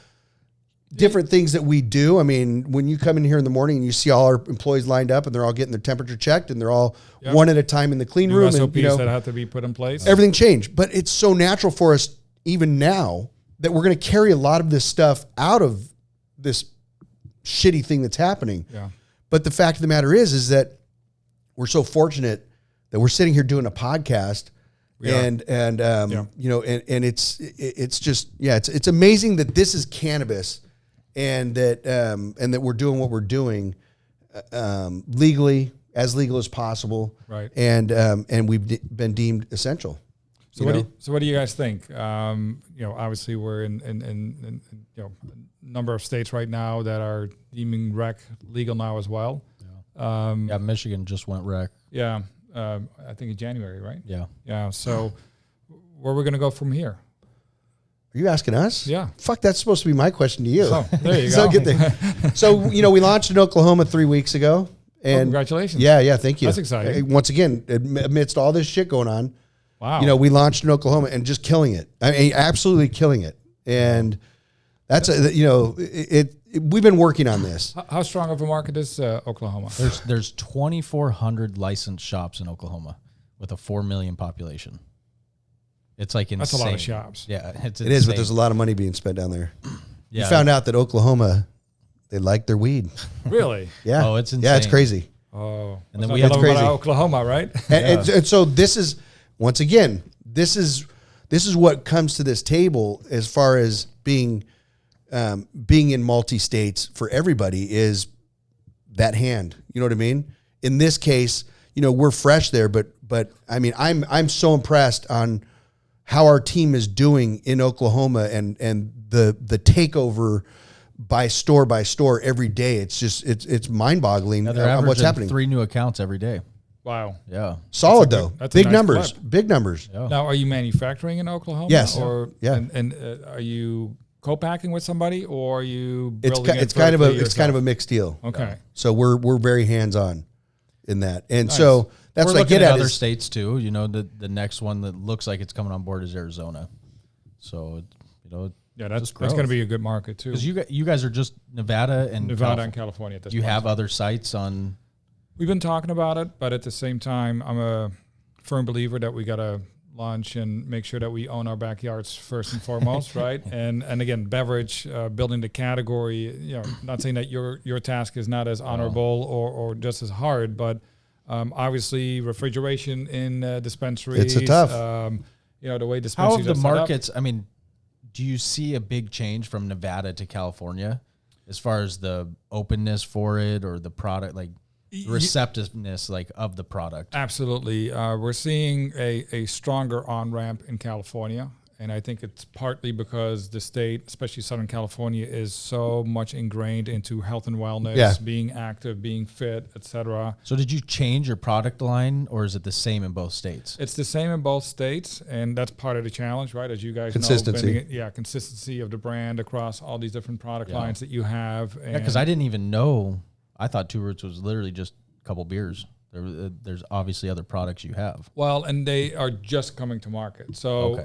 different things that we do. I mean, when you come in here in the morning and you see all our employees lined up and they're all getting their temperature checked and they're all one at a time in the clean room, SOPs and that have to be put in place. Everything changed, but it's so natural for us even now that we're going to carry a lot of this stuff out of this shitty thing that's happening. Yeah. But the fact of the matter is that we're so fortunate that we're sitting here doing a podcast, and it's just, it's amazing that this is cannabis, and that we're doing what we're doing legally, as legal as possible. Right. And we've been deemed essential. So what do you guys think? Obviously we're in a number of states right now that are deeming rec legal now as well. Yeah. Michigan just went rec. Yeah. I think in January, right? Yeah. Yeah. So where are we going to go from here? Are you asking us? Yeah. Fuck, that's supposed to be my question to you. Oh, there you So go. good thing. So, we launched in Oklahoma 3 weeks ago. And congratulations. Yeah, thank you. That's exciting. Once again, amidst all this shit going on, wow. We launched in Oklahoma and just killing it. I mean, absolutely killing it. And that's we've been working on this. How strong of a market is Oklahoma? There's 2,400 licensed shops in Oklahoma with a 4 million population. It's like insane. That's a lot of shops. Yeah, it is, but there's a lot of money being spent down there. Yeah. You found out that Oklahoma, they like their weed. Really? Yeah. Oh, it's insane. Yeah, it's crazy. Oh, and then we have crazy. Oklahoma, right? And so this is, once again, this is what comes to this table as far as being in multi-states for everybody, is that hand. You know what I mean? In this case, we're fresh there, but I mean, I'm so impressed on how our team is doing in Oklahoma and the takeover by store every day. It's just it's mind boggling They're what's averaging happening. 3 new accounts every day. Wow. Yeah. Solid though. that's a Big nice numbers. clip. Big numbers. Yeah. Now, are you manufacturing in Oklahoma? Yes. Or Yeah. And are you co-packing with somebody, or are you It's building it's kind of vertically a mixed deal. Okay. So we're very hands on in that, and so that's We're what I looking get at at other is states too. You know, the next one that looks like it's coming on board is Arizona. So, you know, Yeah, that's just going to growth. be a good market too. because you guys are just Nevada and California at this Do you point. have other sites on? We've been talking about it, but at the same time, I'm a firm believer that we got to launch and make sure that we own our backyards first and foremost, right? And again, beverage, building the category. You know, not saying that your task is not as honorable or just as hard, but obviously refrigeration in dispensaries. It's a tough. You know, the way How dispensaries have the are set up. markets? I mean, do you see a big change from Nevada to California as far as the openness for it or the product, like the receptiveness, like of the product? Absolutely. We're seeing a stronger on-ramp in California, and I think it's partly because the state, especially Southern California, is so much ingrained into health and wellness, being active, being fit, etc. So did you change your product line, or is it the same in both states? It's the same in both states, and that's part of the challenge, right? As you guys Consistency. know, consistency of the brand across all these different product lines that you have. Yeah, because I didn't even know. I thought Two Roots was literally just a couple beers. There's obviously other products you have. Well, and they are just coming to market. So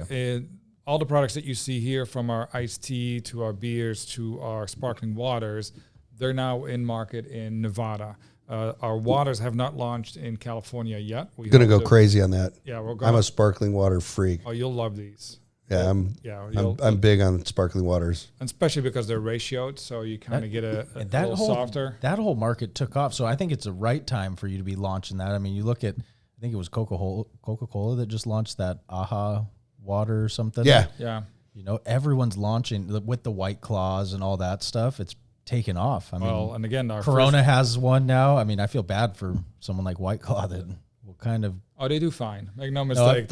all the products that you see here, from our iced tea to our beers to our sparkling waters, they're now in market in Nevada. Our waters have not launched in California yet. We're going to go crazy on that. Yeah, we're going. I'm a sparkling water freak. Oh, you'll love these. Yeah, I'm big on sparkling waters, and especially because they're ratioed, so you kind of get a little softer. That whole market took off, so I think it's the right time for you to be launching that. I mean, you look at, I think it was Coca-Cola that just launched that AHA water or something. Yeah. Yeah. You know, everyone's launching with the White Claws and all that stuff. It's taken off. I mean, and again, our Corona has one now. I mean, I feel bad for someone like White Claw that will kind of. Oh, they do fine. Make no mistake.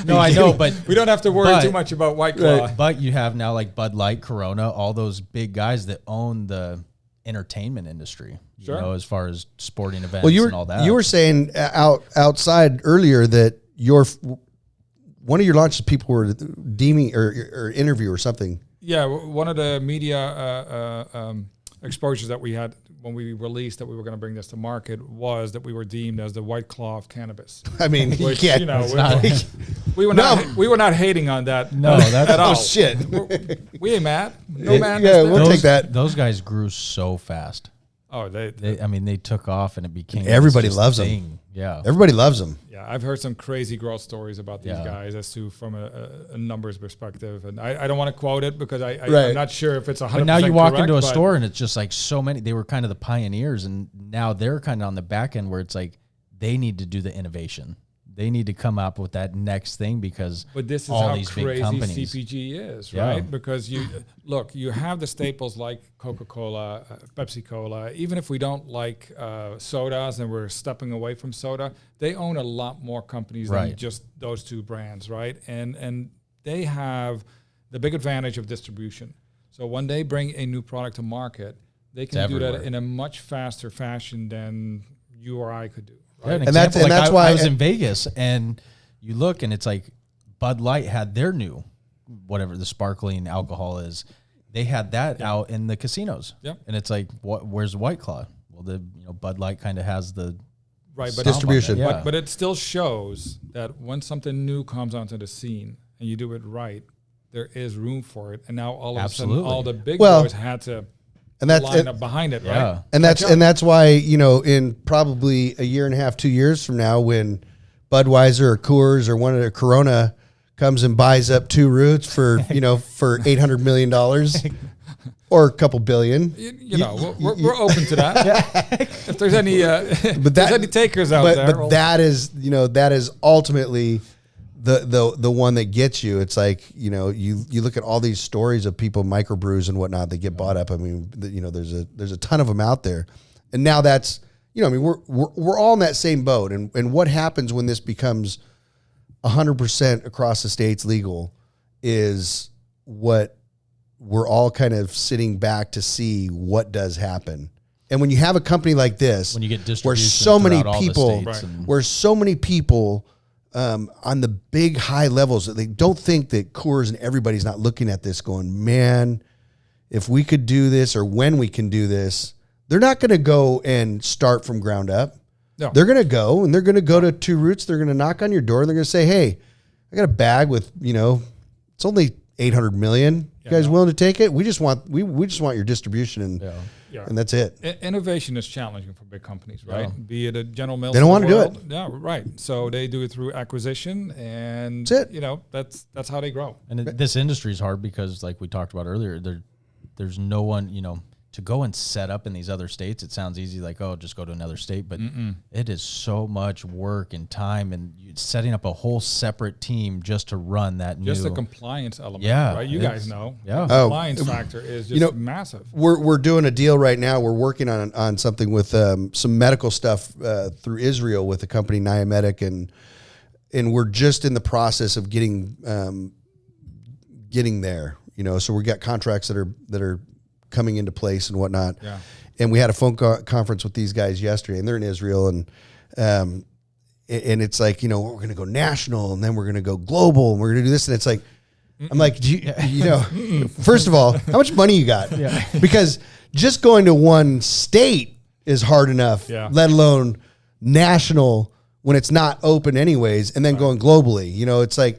No, I know, but we don't have to worry too much about White Claw. But you have now like Bud Light, Corona, all those big guys that own the entertainment industry. Sure. You know, as far as sporting events and all that. You were saying outside earlier that one of your launches people were deeming or interview or something. Yeah, one of the media exposures that we had when we released that we were going to bring this to market was that we were deemed as the White Claw of cannabis. I mean, which, yeah, you know, we were not hating on that. No, that's at all. shit. We ain't mad. No man. Yeah, we'll take that. Those guys grew so fast. Oh, they they took off and it became. Everybody just loves a them. thing. Yeah. Everybody loves them. Yeah, I've heard some crazy growth stories about these guys as to from a numbers perspective, and I don't want to quote it because I'm not sure if it's 100%. But now you walk correct, into a store and it's just like so many. They were kind of the pioneers, and now they're kind of on the back end where it's like they need to do the innovation. They need to come up with that next thing because But this is all how these big crazy companies. CPG is, Yeah. right? Because you have the staples like Coca-Cola, Pepsi-Cola. Even if we don't like sodas and we're stepping away from soda, they own a lot more companies than just those two brands, right? And they have the big advantage of distribution. So when they bring a new product to market, they can do that in a much faster fashion than you or I could do. Yeah, And that's why I was in Vegas and you look and it's like Bud Light had their new, whatever the sparkling alcohol is. They had that out in the casinos. Yep. And it's like, where's White Claw? Well, Bud Light kind of has the but distribution. Yeah. But it still shows that when something new comes onto the scene and you do it right, there is room for it. And now all of a sudden, all the big boys had to line up behind it, right? And that's why, in probably a year and a half, 2 years from now, when Budweiser or Coors or one of the Corona comes and buys up Two Roots for for $800 million or a couple billion, we're open to that. If there's any, there's any takers out there, but that is ultimately the one that gets you. It's like, you look at all these stories of people microbrews and whatnot that get bought up. I mean, there's a ton of them out there, and now that's, we're all in that same boat. And what happens when this becomes 100% across the states legal is what we're all kind of sitting back to see what does happen. And when you have a company like this, when you get where distribution so many throughout all the people, states and- where so many people on the big high levels, that they don't think that Coors and everybody's not looking at this going, man, if we could do this, or when we can do this, they're not going to go and start from ground up. No. They're going to go to Two Roots. They're going to knock on your door and they're going to say, hey, I got a bag with, it's only 800 million. You guys willing to take it? We just want your distribution, and that's it. Innovation is challenging for big companies, right? Yeah. Be it a General Mills. They don't want to do it. Yeah, right. So they do it through acquisition, and That's it. That's how they grow. And this industry is hard because, like we talked about earlier, there's no one, to go and set up in these other states. It sounds easy, like, oh, just go to another state, but it is so much work and time, and setting up a whole separate team just to run that Just new. the compliance element, Yeah, right? You guys know. Yeah. The compliance factor is just massive. We're doing a deal right now. We're working on something with some medical stuff through Israel with the company Niamedic, and we're just in the process of getting there. So we got contracts that are coming into place and whatnot. Yeah. And we had a phone conference with these guys yesterday, and they're in Israel, and it's like, we're going to go national, and then we're going to go global, and we're going to do this, and it's like, I'm like, first of all, how much money you got? Yeah. Because just going to one state is hard enough, let alone national when it's not open anyways, and then going globally. It's like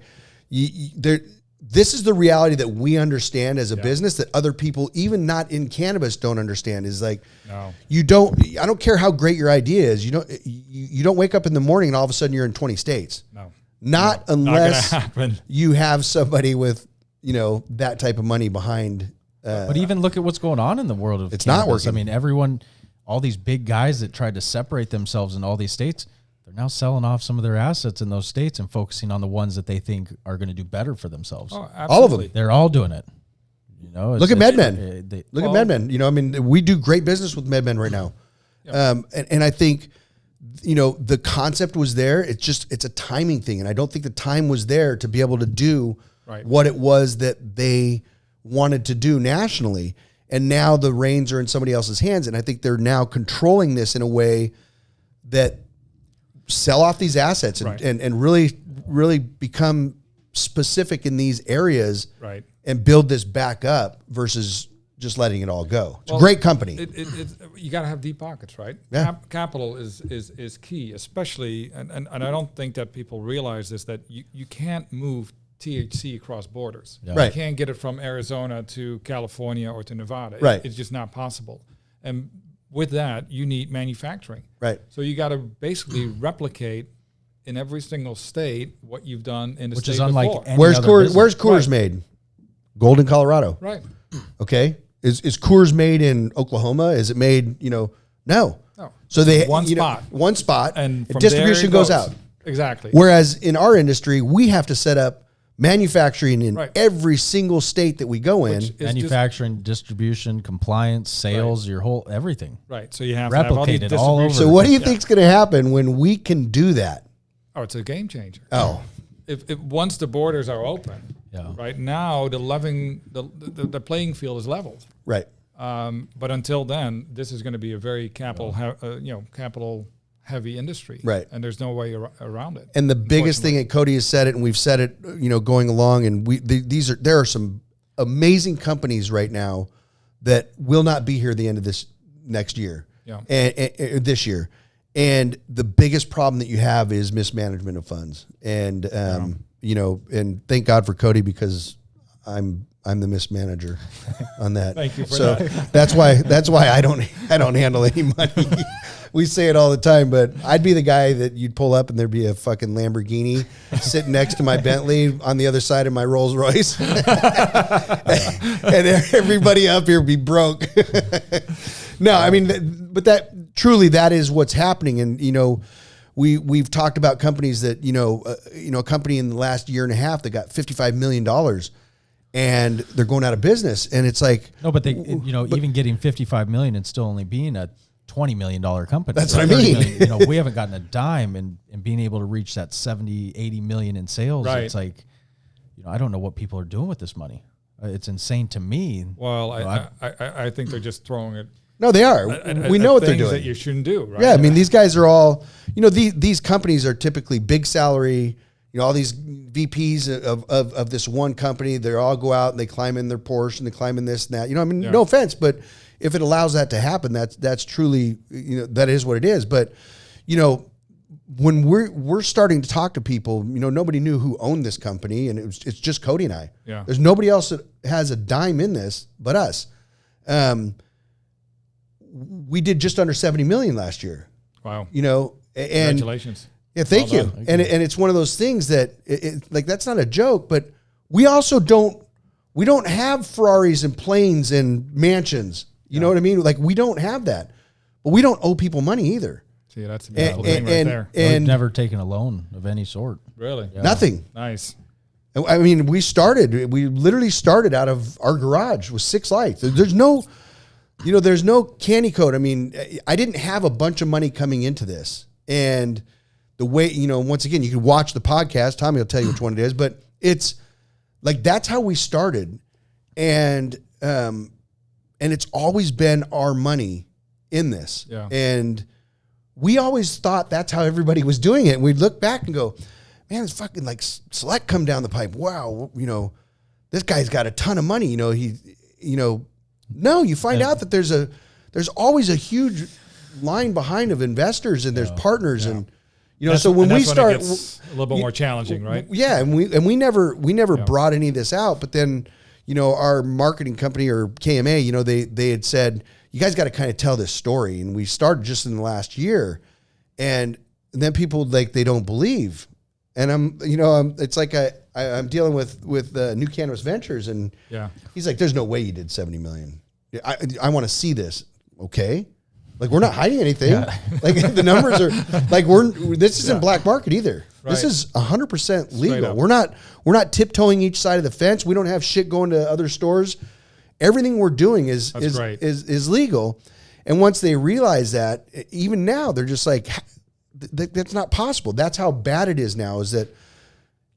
this is the reality that we understand as a business that other people, even not in cannabis, don't understand. Is like, I don't care how great your idea is. You don't wake up in the morning and all of a sudden you're in 20 states. Not unless you have somebody with, that type of money behind. But even look at what's going on in the world of it's cannabis. not working. I mean, everyone, all these big guys that tried to separate themselves in all these states, they're now selling off some of their assets in those states and focusing on the ones that they think are going to do better for themselves. Oh, all of them. They're all doing it. Look at MedMen. Look at MedMen. We do great business with MedMen right now. And I think, the concept was there. It's a timing thing. And I don't think the time was there to be able to do what it was that they wanted to do nationally. And now the reins are in somebody else's hands. And I think they're now controlling this in a way that sell off these assets and really become specific in these areas and build this back up versus just letting it all go. It's a great company. You got to have deep pockets, right? Yeah. Capital is key, especially, and I don't think that people realize this, that you can't move THC across borders. Yeah. Right. You can't get it from Arizona to California or to Nevada. Right. It's just not possible. And with that, you need manufacturing. Right. So you got to basically replicate in every single state what you've done in the Which state is unlike before. any Where's other Coors? business. Where's Coors made? Golden, Colorado. Right. Okay. Is Coors made in Oklahoma? Is it made? No. No. So they One spot. one spot, And from distribution there it goes out. Exactly. Whereas in our industry, we have to set up manufacturing in Right. every single state that we go in. Which is Manufacturing, distribution, compliance, sales, your whole everything. Right. So you have to have all these Replicate it all over. distribution. So what do you think's going to happen when we can do that? Oh, it's a game changer. Oh, If once the borders are open, right now the playing field is leveled. right. But until then, this is going to be a very capital heavy industry. Right. And there's no way around it. And the biggest thing, and Cody has said it, and we've said it, going along, and there are some amazing companies right now that will not be here at the end of this next year, and this year. And the biggest problem that you have is mismanagement of funds. And and thank God for Cody, because I'm the mismanager on that. Thank you for that. That's why I don't handle any money. We say it all the time, but I'd be the guy that you'd pull up and there'd be a fucking Lamborghini sitting next to my Bentley on the other side of my Rolls Royce. And everybody up here would be broke. No, I mean, but that is what's happening. And, we've talked about companies that, a company in the last year and a half that got $55 million and they're going out of business. And it's like, No, but even getting 55 million and still only being a $20 million company. That's what I mean. Million, we haven't gotten a dime, and being able to reach that 70, 80 million in sales. Right. It's like, I don't know what people are doing with this money. It's insane to me. Well, I think they're just throwing it. No, they are. We know what they're doing. That you shouldn't do, right? Yeah, I mean, these guys are all, these companies are typically big salary. All these VPs of this one company, they all go out and they climb in their Porsche and they climb in this and that. No offense, but if it allows that to happen, that's truly, that is what it is. But, when we're starting to talk to people, nobody knew who owned this company, and it's just Cody and I. Yeah. There's nobody else that has a dime in this but us. We did just under 70 million last year. Wow. And congratulations. yeah, thank you. And it's one of those things that like that's not a joke, but we also don't have Ferraris and planes and mansions. You know what I mean? Like we don't have that, but we don't owe people money either. See, that's a beautiful thing right there. And We've never taken a loan of any sort. Really? Yeah. nothing. Nice. I mean, we literally started out of our garage with 6 lights. There's no candy code. I mean, I didn't have a bunch of money coming into this. And the way, once again, you can watch the podcast. Tommy will tell you which one it is, but it's like, that's how we started. And it's always been our money in this. Yeah. And we always thought that's how everybody was doing it. And we'd look back and go, man, it's fucking like Select come down the pipe. Wow. This guy's got a ton of money. No, you find out that there's always a huge line behind of investors and there's partners and, so when we start, it gets a little bit more challenging, right? Yeah. And we never brought any of this out, but then, our marketing company or KMA, they had said, you guys got to kind of tell this story. And we started just in the last year, and then people they don't believe. And it's like I'm dealing with New Cannabis Ventures, and he's like, there's no way you did 70 million. I want to see this. Okay. Like we're not hiding anything. Yeah. Like the numbers are like, this isn't black market either. Right. This is 100% legal. We're not tiptoeing each side of the fence. We don't have shit going to other stores. Everything we're doing is legal. And once they realize that, even now they're just like, that's not possible. That's how bad it is now, is that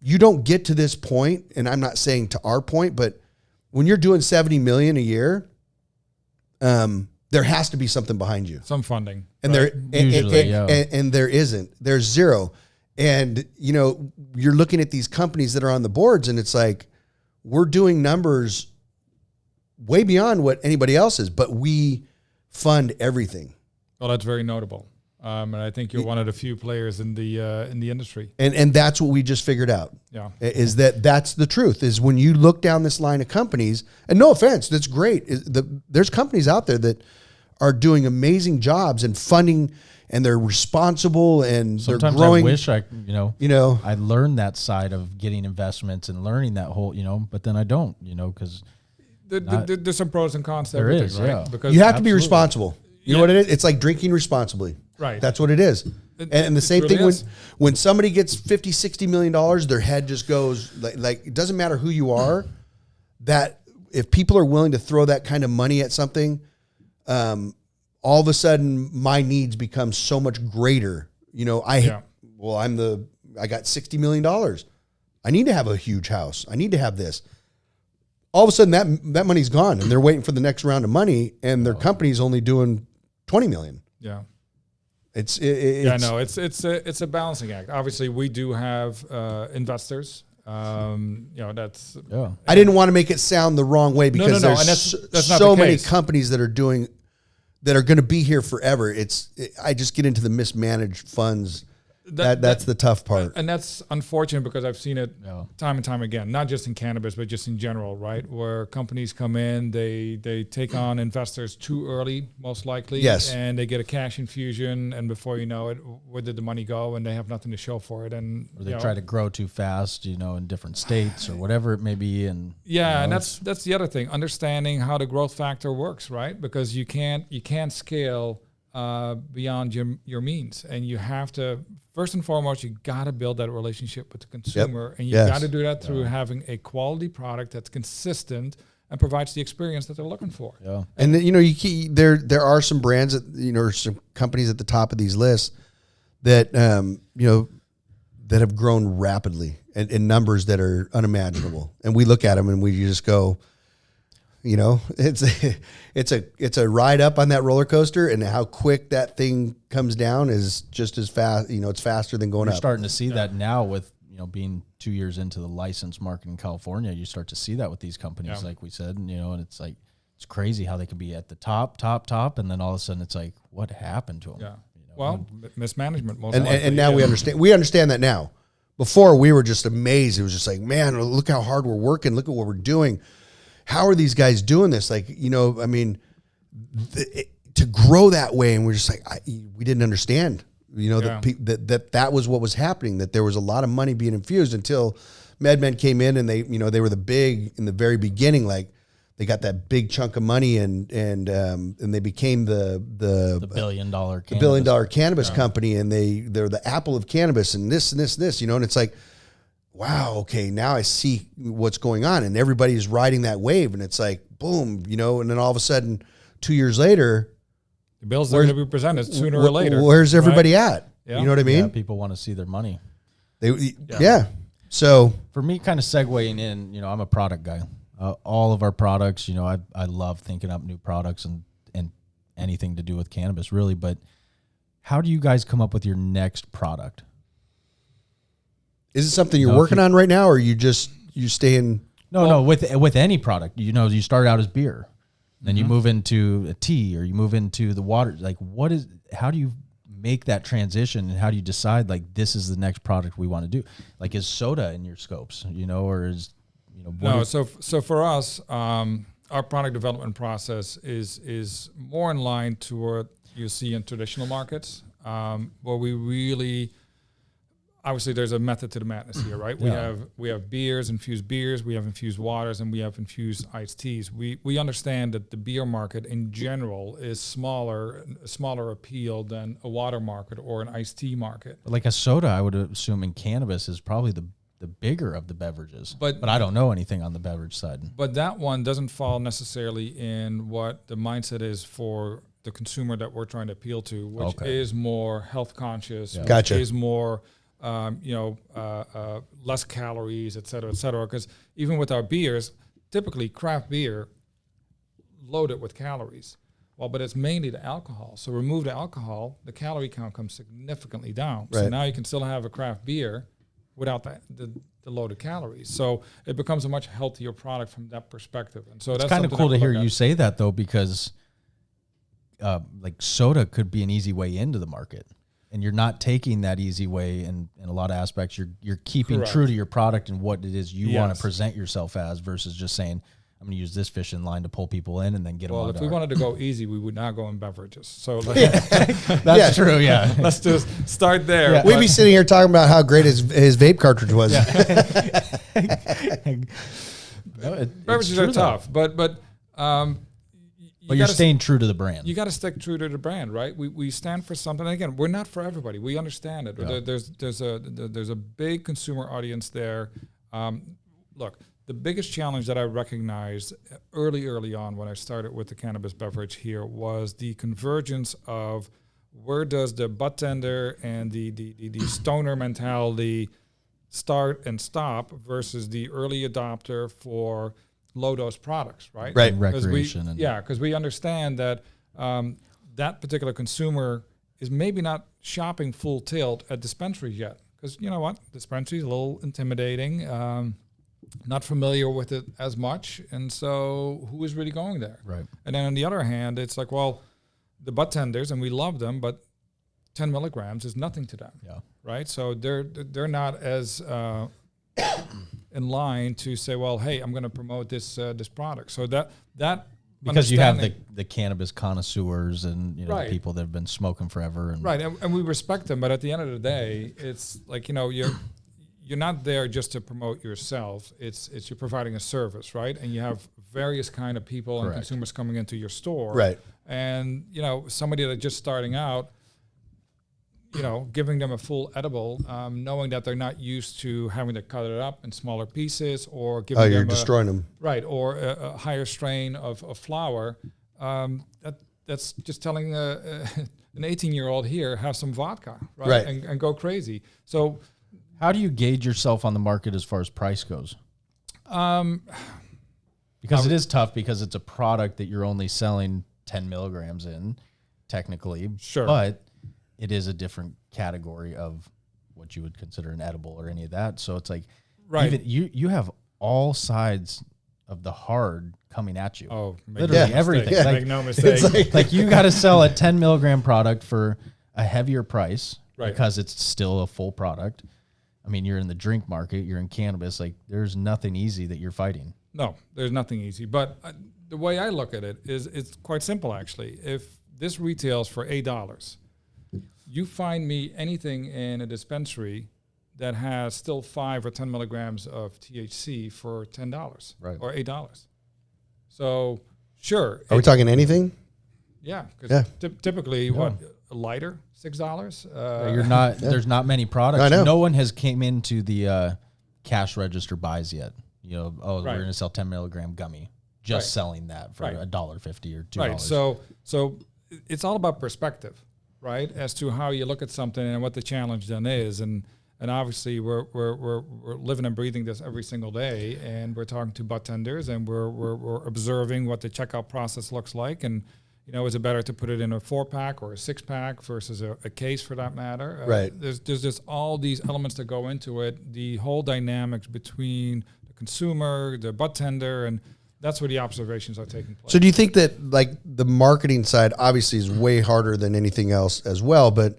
you don't get to this point. And I'm not saying to our point, but when you're doing 70 million a year, there has to be something behind you. Some funding. And right? and there isn't. There's zero. And, you're looking at these companies that are on the boards, and it's like, we're doing numbers way beyond what anybody else is, but we fund everything. Well, that's very notable. And I think you're one of the few players in the industry. And that's what we just figured out. Yeah. Is that's the truth, is when you look down this line of companies, and no offense, that's great. There's companies out there that are doing amazing jobs and funding, and they're responsible, and sometimes they're growing. I wish I learned that side of getting investments and learning that whole, but then I don't, because there's some pros and cons to there everything, is, right? yeah. Because you have to be responsible. You know what it is? It's like drinking responsibly. Right. That's what it is. And the same really thing is. when somebody gets $50-60 million, their head just goes like it doesn't matter who you are, that if people are willing to throw that kind of money at something, all of a sudden my needs become so much greater. I got $60 million. I need to have a huge house. I need to have this. All of a sudden that money's gone, and they're waiting for the next round of money, and their company's only doing 20 million. Yeah. It's a balancing act. Obviously, we do have investors. That's. Yeah. I didn't want to make it sound the wrong way, because No. there's And that's not so the many case. companies that are going to be here forever. I just get into the mismanaged funds. That's the tough part. And that's unfortunate, because I've seen it time and time again, not just in cannabis, but just in general, right? Where companies come in, they take on investors too early, most likely. Yes. And they get a cash infusion, and before you know it, where did the money go? And they have nothing to show for it. And or they try to grow too fast, in different states or whatever it may be. And and that's the other thing, understanding how the growth factor works, right? Because you can't scale beyond your means, and you have to, first and foremost, you got to build that relationship with the consumer, and you got to do that through having a quality product that's consistent and provides the experience that they're looking for. Yeah. And there are some brands that some companies at the top of these lists that that have grown rapidly and in numbers that are unimaginable, and we look at them and we just go, You know, it's a ride up on that roller coaster, and how quick that thing comes down is just as fast. You know, it's faster than going You're up. starting to see that now with, you know, being 2 years into the licensed market in California. You start to see that with these companies, like we said, and, you know, and it's like, it's crazy how they can be at the top, and then all of a sudden it's like, what happened to them? Yeah. You know? Well, mismanagement. Most And likely, now we understand. We understand that now. Before, we were just amazed. It was just like, man, look how hard we're working. Look at what we're doing. How are these guys doing this? Like, you know, I mean, to grow that way, and we're just like, we didn't understand. You know, that was what was happening. That there was a lot of money being infused until MedMen came in, and they were the big in the very beginning. Like, they got that big chunk of money, and they became the $1 billion cannabis company, and they're the Apple of cannabis, and this, you know, and it's like, wow, okay, now I see what's going on, and everybody's riding that wave, and it's like, boom, you know, and then all of a sudden, 2 years later, the bills are going to be presented sooner or later. Where's everybody at? Yeah. You know what I mean? Yeah, people want to see their money. So for me, kind of segueing in, you know, I'm a product guy. All of our products, you know, I love thinking up new products and anything to do with cannabis, really. But how do you guys come up with your next product? is it something you're working on right now, or you staying? No, with any product, you know, you start out as beer, then you move into a tea, or you move into the water. Like, how do you make that transition, and how do you decide, like, this is the next product we want to do? Like, is soda in your scopes, you know, or is, you know, no? So for us, our product development process is more in line to what you see in traditional markets, where we really, obviously there's a method to the madness here, right? We have infused beers, we have infused waters, and we have infused iced teas. We understand that the beer market in general is smaller appeal than a water market or an iced tea market. Like a soda, I would assume in cannabis is probably the bigger of the beverages, but I don't know anything on the beverage side. But that one doesn't fall necessarily in what the mindset is for the consumer that we're trying to appeal to, which is more health conscious, which is more less calories, et cetera, et cetera. Because even with our beers, typically craft beer loaded with calories. Well, but it's mainly the alcohol. So remove the alcohol, the calorie count comes significantly down. Right. So now you can still have a craft beer without the loaded calories. So it becomes a much healthier product from that perspective. And so it's kind of cool to hear you say that, though, because like soda could be an easy way into the market. And you're not taking that easy way in a lot of aspects. You're keeping true to your product and what it is you want to present yourself as, versus just saying, I'm going to use this fishing line to pull people in and then get them on. Well, if we wanted to go easy, we would not go in beverages. So that's true. Yeah, let's just start there. Yeah. We'd be sitting here talking about how great his vape cartridge was. Beverages are tough, but you're staying true to the brand. You got to stick true to the brand, right? We stand for something. And again, we're not for everybody. We understand it. Yeah. There's a big consumer audience there. Look. The biggest challenge that I recognized early on when I started with the cannabis beverage here was the convergence of where does the butt tender and the stoner mentality start and stop versus the early adopter for low dose products, right? Right. Recreation. Because we understand that that particular consumer is maybe not shopping full tilt at dispensaries yet. Because you know what? Dispensary is a little intimidating. Not familiar with it as much, and so who is really going there? Right. And then on the other hand, it's like, well, the butt tenders, and we love them, but 10 milligrams is nothing to them. Yeah. Right. So they're not as in line to say, well, hey, I'm going to promote this product. So that because you have the cannabis connoisseurs and the people that have been smoking forever, and and we respect them, but at the end of the day, it's like you're not there just to promote yourself. It's you're providing a service, right? And you have various kind of people and consumers coming into your store, right? And somebody that's just starting out, giving them a full edible, knowing that they're not used to having to cut it up in smaller pieces, or giving them you're destroying them, right? Or a higher strain of flour. That's just telling an 18-year-old here, have some vodka, right? And go crazy. So. How do you gauge yourself on the market as far as price goes? Because it is tough because it's a product that you're only selling 10 milligrams in, technically. Sure. But it is a different category of what you would consider an edible or any of that. So it's like, Right. even you have all sides of the hard coming at you. Oh, literally everything. Yeah. Make no mistake. Like you got to sell a 10 milligram product for a heavier price Right. because it's still a full product. I mean, you're in the drink market, you're in cannabis. Like there's nothing easy that you're fighting. No, there's nothing easy. But the way I look at it is it's quite simple, actually. If this retails for $8, you find me anything in a dispensary that has still 5 or 10 milligrams of THC for $10 Right. or $8. So, sure. Are we talking anything? Yeah, because Yeah. typically, what, a lighter, $6? You're not. There's not many products. I know. No one has came into the cash register buys yet. You know, Right. we're going to sell 10 milligram gummy. Just Right. selling that for Right. $1.50 or $2. Right. So it's all about perspective, right? As to how you look at something and what the challenge then is, and obviously we're living and breathing this every single day, and we're talking to bartenders, and we're observing what the checkout process looks like, and is it better to put it in a 4-pack or a 6-pack versus a case for that matter? Right. There's just all these elements that go into it. The whole dynamics between the consumer, the bartender, and that's where the observations are taking place. So do you think that like the marketing side obviously is way harder than anything else as well, but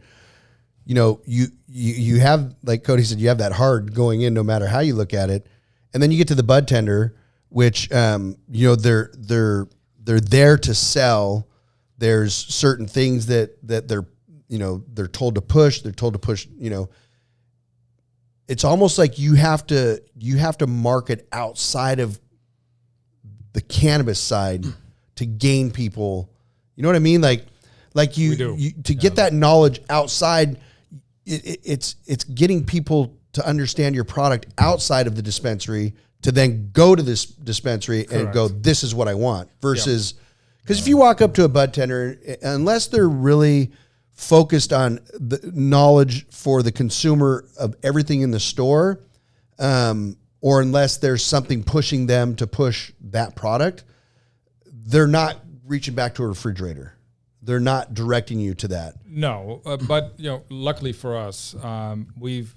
you have, like Cody said, you have that hard going in no matter how you look at it. And then you get to the bud tender, which they're there to sell. There's certain things that they're told to push. They're told to push, It's almost like you have to market outside of the cannabis side to gain people. You know what I mean? Like you to get that knowledge outside, it's getting people to understand your product outside of the dispensary to then go to this dispensary and go, this is what I want, versus, because if you walk up to a bud tender, unless they're really focused on the knowledge for the consumer of everything in the store, or unless there's something pushing them to push that product, they're not reaching back to a refrigerator. They're not directing you to that. No, but luckily for us, we've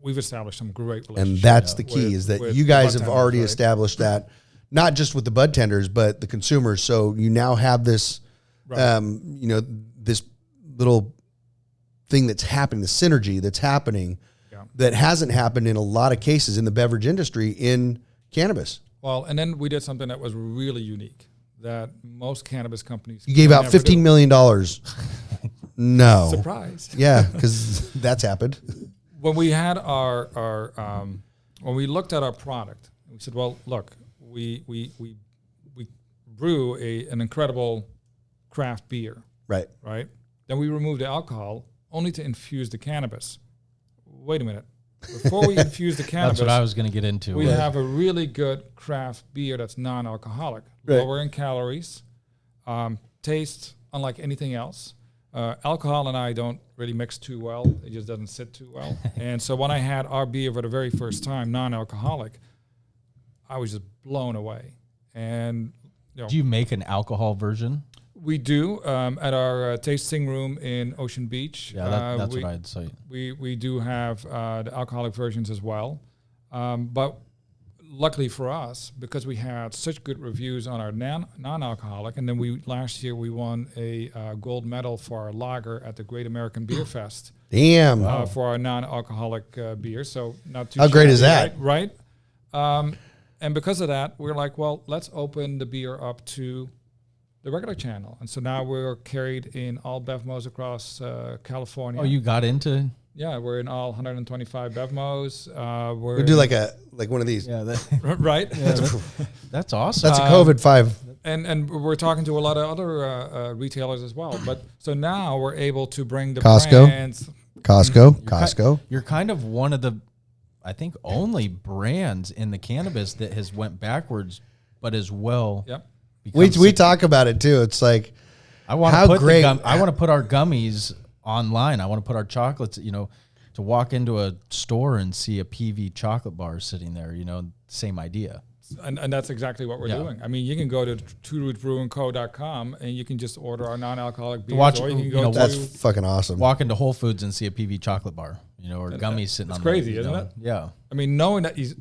established some great relationships. And that's the key, is that you guys have already established that, not just with the bud tenders, but the consumers. So you now have this, this little thing that's happening, the synergy that's happening, that hasn't happened in a lot of cases in the beverage industry in cannabis. Well, and then we did something that was really unique that most cannabis companies. You gave out $15 million. No. Surprise. Yeah, because that's happened. When we had when we looked at our product, we said, well, look, we brew an incredible craft beer. Right. Right. Then we removed the alcohol only to infuse the cannabis. Wait a minute. Before we infuse the cannabis, That's what I was going to get into. we have a really good craft beer that's non-alcoholic, lower in calories, tastes unlike anything else. Alcohol and I don't really mix too well. It just doesn't sit too well. And so when I had our beer for the very first time, non-alcoholic, I was just blown away. And do you make an alcohol version? We do at our tasting room in Ocean Beach. Yeah, that's what I'd say. We do have the alcoholic versions as well. But luckily for us, because we had such good reviews on our non-alcoholic, and then last year we won a gold medal for our lager at the Great American Beer Fest. Damn. For our non-alcoholic beer. So not too How great is shabby, that? Right? And because of that, we're like, well, let's open the beer up to the regular channel. And so now we're carried in all BevMos across California. Oh, you got into? Yeah, we're in all 125 BevMos. We do like one of these. Yeah, right. Yeah, that's awesome. That's a COVID 5. And we're talking to a lot of other retailers as well. But so now we're able to bring the Costco. brands. Costco. You're kind of one of the, I think, only brands in the cannabis that has went backwards, but as well. Yep. We talk about it too. It's like, I want how to put great. I want to put our gummies online. I want to put our chocolates, to walk into a store and see a PV chocolate bar sitting there, same idea. And that's exactly what we're doing. I mean, you can go to tworootbrewingco.com and you can just order our non-alcoholic beers, or you can go to... That's fucking awesome. Walk into Whole Foods and see a PV chocolate bar, or gummies sitting on It's crazy, isn't it? Yeah. I mean, knowing that you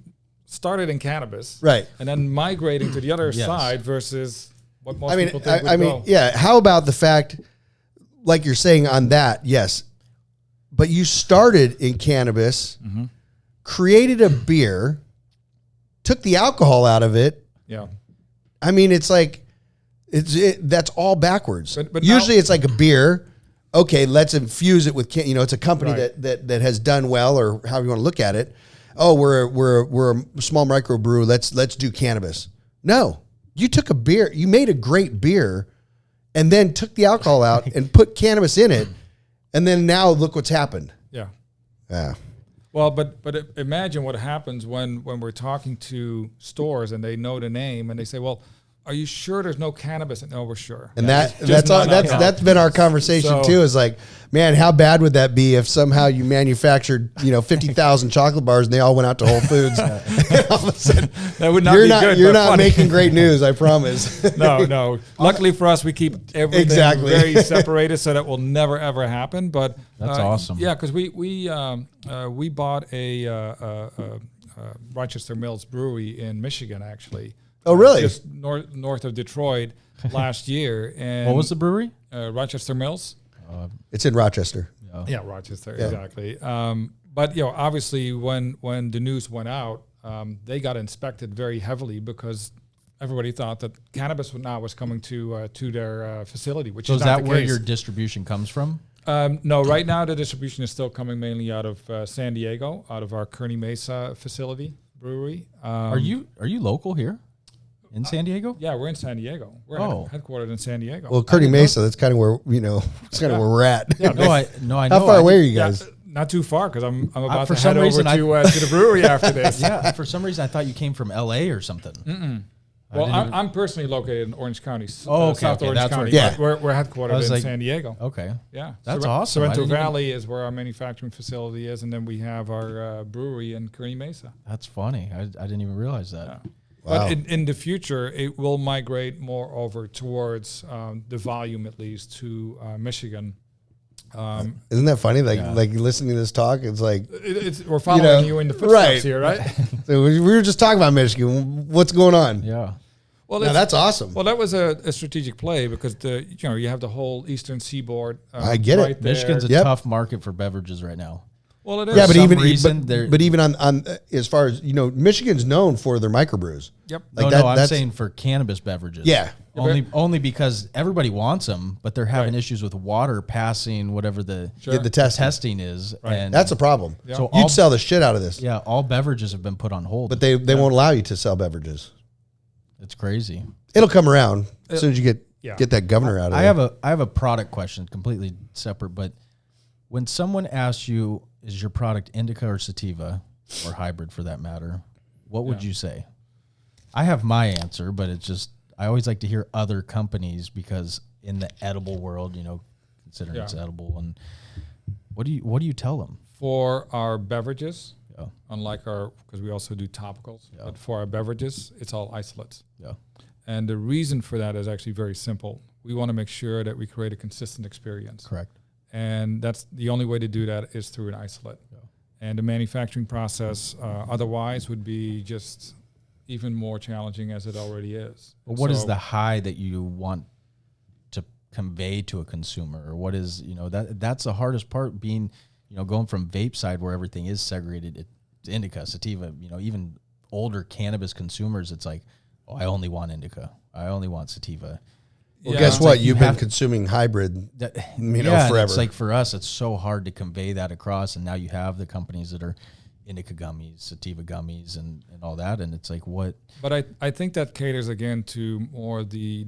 started in cannabis, Right, and then migrating to the other side versus what most people think would go. Yeah. How about the fact, like you're saying on that, yes, but you started in cannabis, created a beer, took the alcohol out of it. Yeah. I mean, it's like, that's all backwards. But usually now, it's like a beer. Okay, let's infuse it with, it's a company Right. that has done well, or however you want to look at it. Oh, we're a small microbrew. Let's do cannabis. No, you took a beer, you made a great beer, and then took the alcohol out and put cannabis in it, and then now look what's happened. Yeah. Yeah. Well, but imagine what happens when we're talking to stores and they know the name and they say, well, are you sure there's no cannabis? No, we're sure. And that's been our conversation too, is like, man, how bad would that be if somehow you manufactured, 50,000 chocolate bars and they all went out to Whole Foods? And all of a sudden, that would not you're be not, good. You're but not funny. making great news, I promise. No. Luckily for us, we keep everything very separated so that will never ever happen. But that's awesome. Yeah, because we bought a Rochester Mills brewery in Michigan, actually. Oh, really? Just north of Detroit last year. And What was the brewery? Rochester Mills. It's in Rochester. Yeah, Rochester, exactly. But obviously, when the news went out, they got inspected very heavily because everybody thought that cannabis now was coming to their facility, which So is is not that the where case. your distribution comes from? No, right now the distribution is still coming mainly out of San Diego, out of our Kearney Mesa facility brewery. Are you local here in San Diego? Yeah, we're in San Diego. We're headquartered in San Diego. Well, Kearney Mesa, that's kind of where, it's kind of where we're at. Yeah, I know. How far away are you guys? not too far because I'm about for to some head over reason to the brewery after this. Yeah, for some reason I thought you came from LA or something. Well, I'm personally located in Orange County, Oh, okay, South okay, Orange that's County. where- but we're headquartered in like- San Diego. Okay. Yeah, That's awesome. I Sorrento didn't even- Valley is where our manufacturing facility is, and then we have our brewery in Kearney Mesa. That's funny. I didn't even realize that. Yeah. Wow. But in the future, it will migrate more over towards the volume, at least, to Michigan. Isn't that funny? Like listening to this talk, it's like, We're following you in the footsteps right. here, right? so we were just talking about Michigan. What's going on? Yeah. Well, No, that's awesome. Well, that was a strategic play because you have the whole Eastern Seaboard. I get it. right there. Michigan's a Yep. tough market for beverages right now. Well, it is. Yeah, but some even reason they're- but even on as far as Michigan's known for their microbrews. Yep. Like no, I'm that's saying for cannabis beverages. Yeah. Only because everybody wants them, but they're having issues with water passing whatever the Sure. the testing. testing is. Right. And That's a problem. Yeah. So You'd all- sell the shit out of this, yeah, all beverages have been put on hold. but they won't allow you to sell beverages. It's crazy. It'll come around as soon as you Yeah. get that governor out of I there. have a product question, completely separate. But when someone asks you, is your product indica or sativa, or hybrid for that matter, what would you say? I have my answer, but it's just I always like to hear other companies because in the edible world, considering it's edible, and what do you tell them? For our beverages, Yeah. unlike because we also do topicals, but for our beverages, it's all isolates. Yeah. And the reason for that is actually very simple. We want to make sure that we create a consistent experience. Correct. And that's the only way to do that is through an isolate. Yeah. And the manufacturing process otherwise would be just even more challenging as it already is. But what is the high that you want to convey to a consumer? Or what is, that's the hardest part, being, going from vape side where everything is segregated to indica, sativa, even older cannabis consumers, it's like, oh, I only want indica. I only want sativa. Well, guess what? You've been consuming hybrid, forever. It's like for us, it's so hard to convey that across. And now you have the companies that are indica gummies, sativa gummies, and all that. And it's like, what? But I think that caters again to more the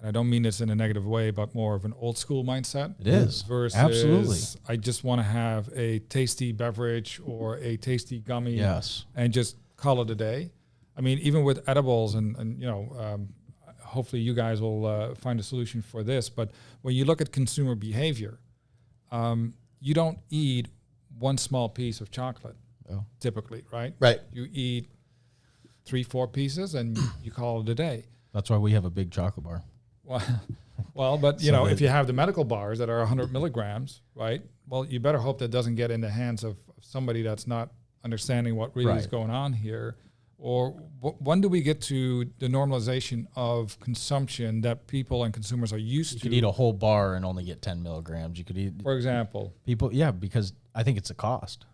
I don't mean this in a negative way, but more of an old school mindset. It is. Versus Absolutely. I just want to have a tasty beverage or a tasty gummy. Yes. And just call it a day. I mean, even with edibles and hopefully you guys will find a solution for this. But when you look at consumer behavior, you don't eat one small piece of chocolate typically, right? Right. You eat 3-4 pieces, and you call it a day. That's why we have a big chocolate bar. Well, but if you have the medical bars that are 100 milligrams, right? Well, you better hope that doesn't get in the hands of somebody that's not understanding what really is going on here. Or when do we get to the normalization of consumption that people and consumers are used to? You could eat a whole bar and only get 10 milligrams. You could eat, for example, because I think it's a cost.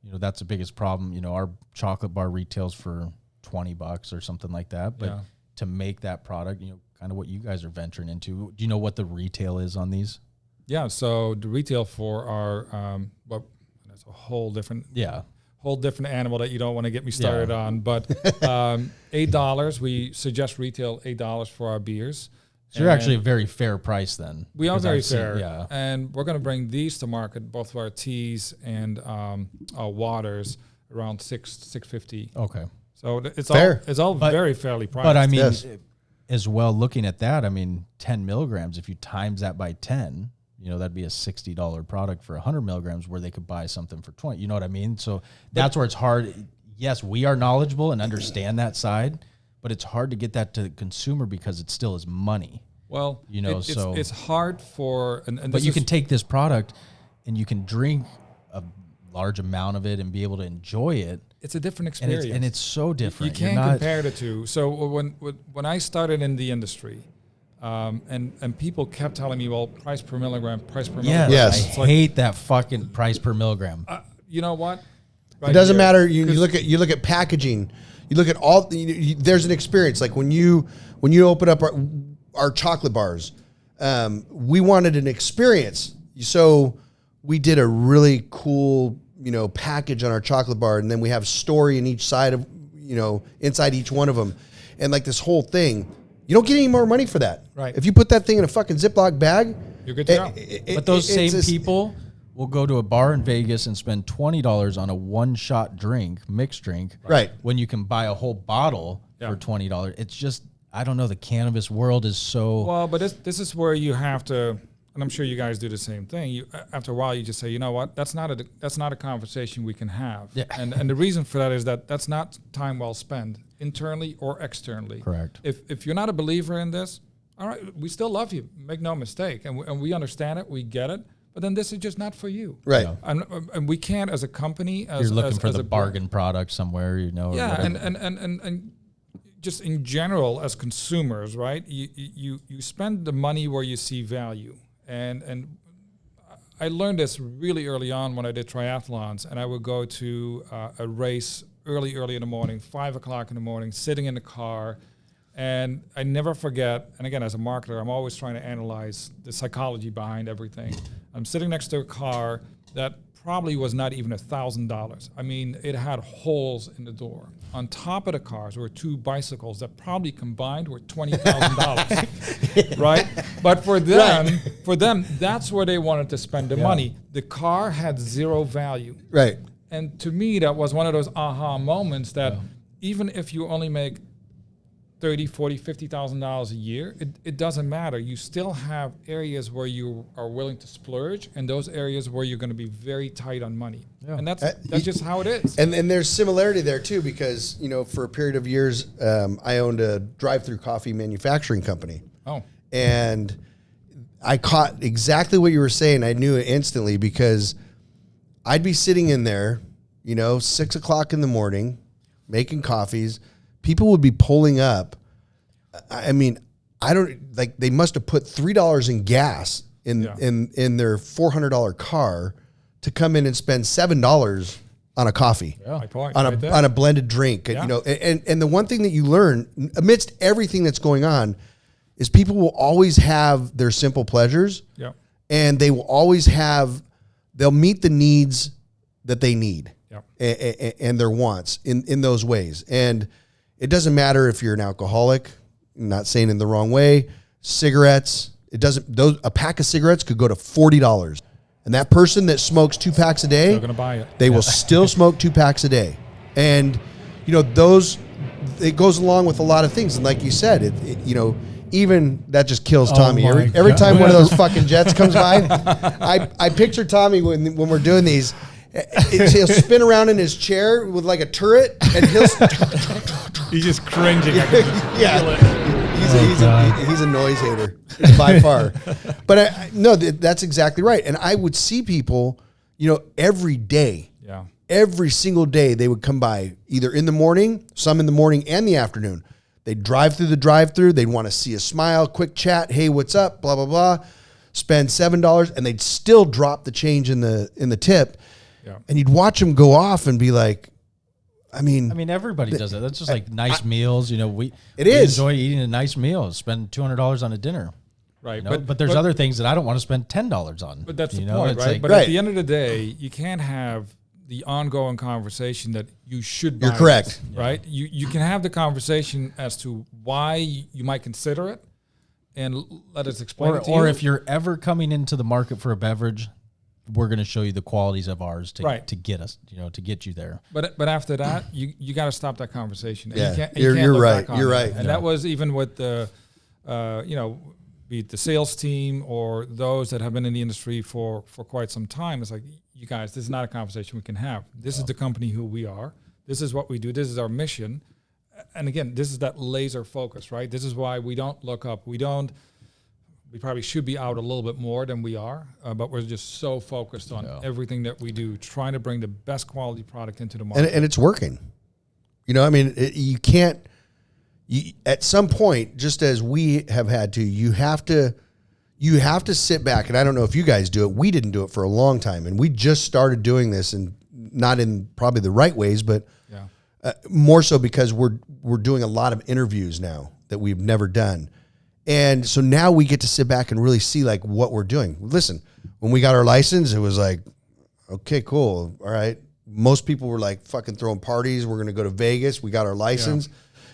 That's the biggest problem. Our chocolate bar retails for $20 or something like that. But to make that product, kind of what you guys are venturing into. Do you know what the retail is on these? Yeah. So the retail for our, that's a whole different. Yeah. Whole different animal that you don't want to get me started on, but $8. We suggest retail $8 for our beers. So you're actually a very fair price then. We are very fair, and we're going to bring these to market, both for our teas and our waters, around $6.50. Okay, so it's fair. It's all very fairly priced. But I mean, as well, looking at that, 10 milligrams. If you times that by 10. That'd be a $60 product for 100 milligrams where they could buy something for 20. You know what I mean? So that's where it's hard. Yes, we are knowledgeable and understand that side, but it's hard to get that to the consumer because it still is money. Well, it's hard for... But you can take this product and you can drink a large amount of it and be able to enjoy it. It's a different experience. And it's so different. You can't compare the two. So when I started in the industry... and people kept telling me, well, price per milligram. Yes. I hate that fucking price per milligram. You know what? It doesn't matter. You look at packaging. You look at all. There's an experience. Like when you open up our chocolate bars, we wanted an experience. So we did a really cool package on our chocolate bar, and then we have story in each side of inside each one of them, and like this whole thing. You don't get any more money for that. Right. If you put that thing in a fucking Ziploc bag, you're good to go. But those same people will go to a bar in Vegas and spend $20 on a one-shot drink, mixed drink. Right. When you can buy a whole bottle for $20. It's just, I don't know, the cannabis world is so... Well, but this is where you have to, and I'm sure you guys do the same thing. After a while, you just say, you know what, that's not a conversation we can have. Yeah. And the reason for that is that's not time well spent, internally or externally. Correct. If you're not a believer in this, all right, we still love you. Make no mistake, and we understand it, we get it. But then this is just not for you, right? And we can't, as a company, you're looking for the bargain product somewhere, Yeah, and just in general, as consumers, right? You spend the money where you see value, and I learned this really early on when I did triathlons, and I would go to a race early in the morning, 5 o'clock in the morning, sitting in the car. And I never forget, and again, as a marketer, I'm always trying to analyze the psychology behind everything. I'm sitting next to a car that probably was not even $1,000. I mean, it had holes in the door. On top of the cars were 2 bicycles that probably combined were $20,000, right? But for them, that's where they wanted to spend the money. The car had zero value. Right. And to me, that was one of those aha moments that even if you only make $30,000, $40,000, $50,000 a year, it doesn't matter. You still have areas where you are willing to splurge, and those areas where you're going to be very tight on money. Yeah. And that's just how it is. And there's similarity there too, because for a period of years, I owned a drive-through coffee manufacturing company. Oh, and I caught exactly what you were saying. I knew it instantly because I'd be sitting in there, 6 o'clock in the morning, making coffees. People would be pulling up. I mean, they must have put $3 in gas in their $400 car to come in and spend $7 on a coffee, on a blended drink. Yeah. And the one thing that you learn amidst everything that's going on is people will always have their simple pleasures, and they will always they'll meet the needs that they need, and their wants in those ways. And it doesn't matter if you're an alcoholic, I'm not saying in the wrong way, cigarettes, a pack of cigarettes could go to $40. And that person that smokes 2 packs a day, they're going to buy it. They will still smoke 2 packs a day. And, it goes along with a lot of things. And like you said, even that just kills Tommy. Every time one of those fucking jets comes by, I picture Tommy when we're doing these, He'll spin around in his chair with like a turret, and he'll. He's just cringing. He's a noise hater by far. But no, that's exactly right. And I would see people, every day. Yeah. Every single day they would come by, either in the morning, some in the morning and the afternoon. They'd drive through the drive-through. They'd want to see a smile, quick chat. Hey, what's up? Blah, blah, blah. Spend $7, and they'd still drop the change in the tip. Yeah. And you'd watch them go off and be like, I mean, everybody does it. That's just like nice meals. We is. enjoy eating a nice meal. Spend $200 on a dinner. Right. But there's other things that I don't want to spend $10 on. But that's the point, right? Like, but at the end of the day, you can't have the ongoing conversation that you should buy. You're correct. This, right? You can have the conversation as to why you might consider it, and let us explain it to you. Or if you're ever coming into the market for a beverage, we're going to show you the qualities of ours to get us, to get you there. But after that, you got to stop that conversation. And Yeah, you can't you're look right. back on You're it. right. And that was even with the, be it the sales team or those that have been in the industry for quite some time. It's like, you guys, this is not a conversation we can have. This is the company who we are. This is what we do. This is our mission. And again, this is that laser focus, right? This is why we don't look up. We probably should be out a little bit more than we are, but we're just so focused on everything that we do, trying to bring the best quality product into the market. And it's working. You can't, at some point, just as we have had to, you have to sit back. And I don't know if you guys do it. We didn't do it for a long time. And we just started doing this, and not in probably the right ways, but more so because we're doing a lot of interviews now that we've never done. And so now we get to sit back and really see like what we're doing. Listen, when we got our license, it was like, okay, cool. All right. Most people were like fucking throwing parties. We're going to go to Vegas. We got our license.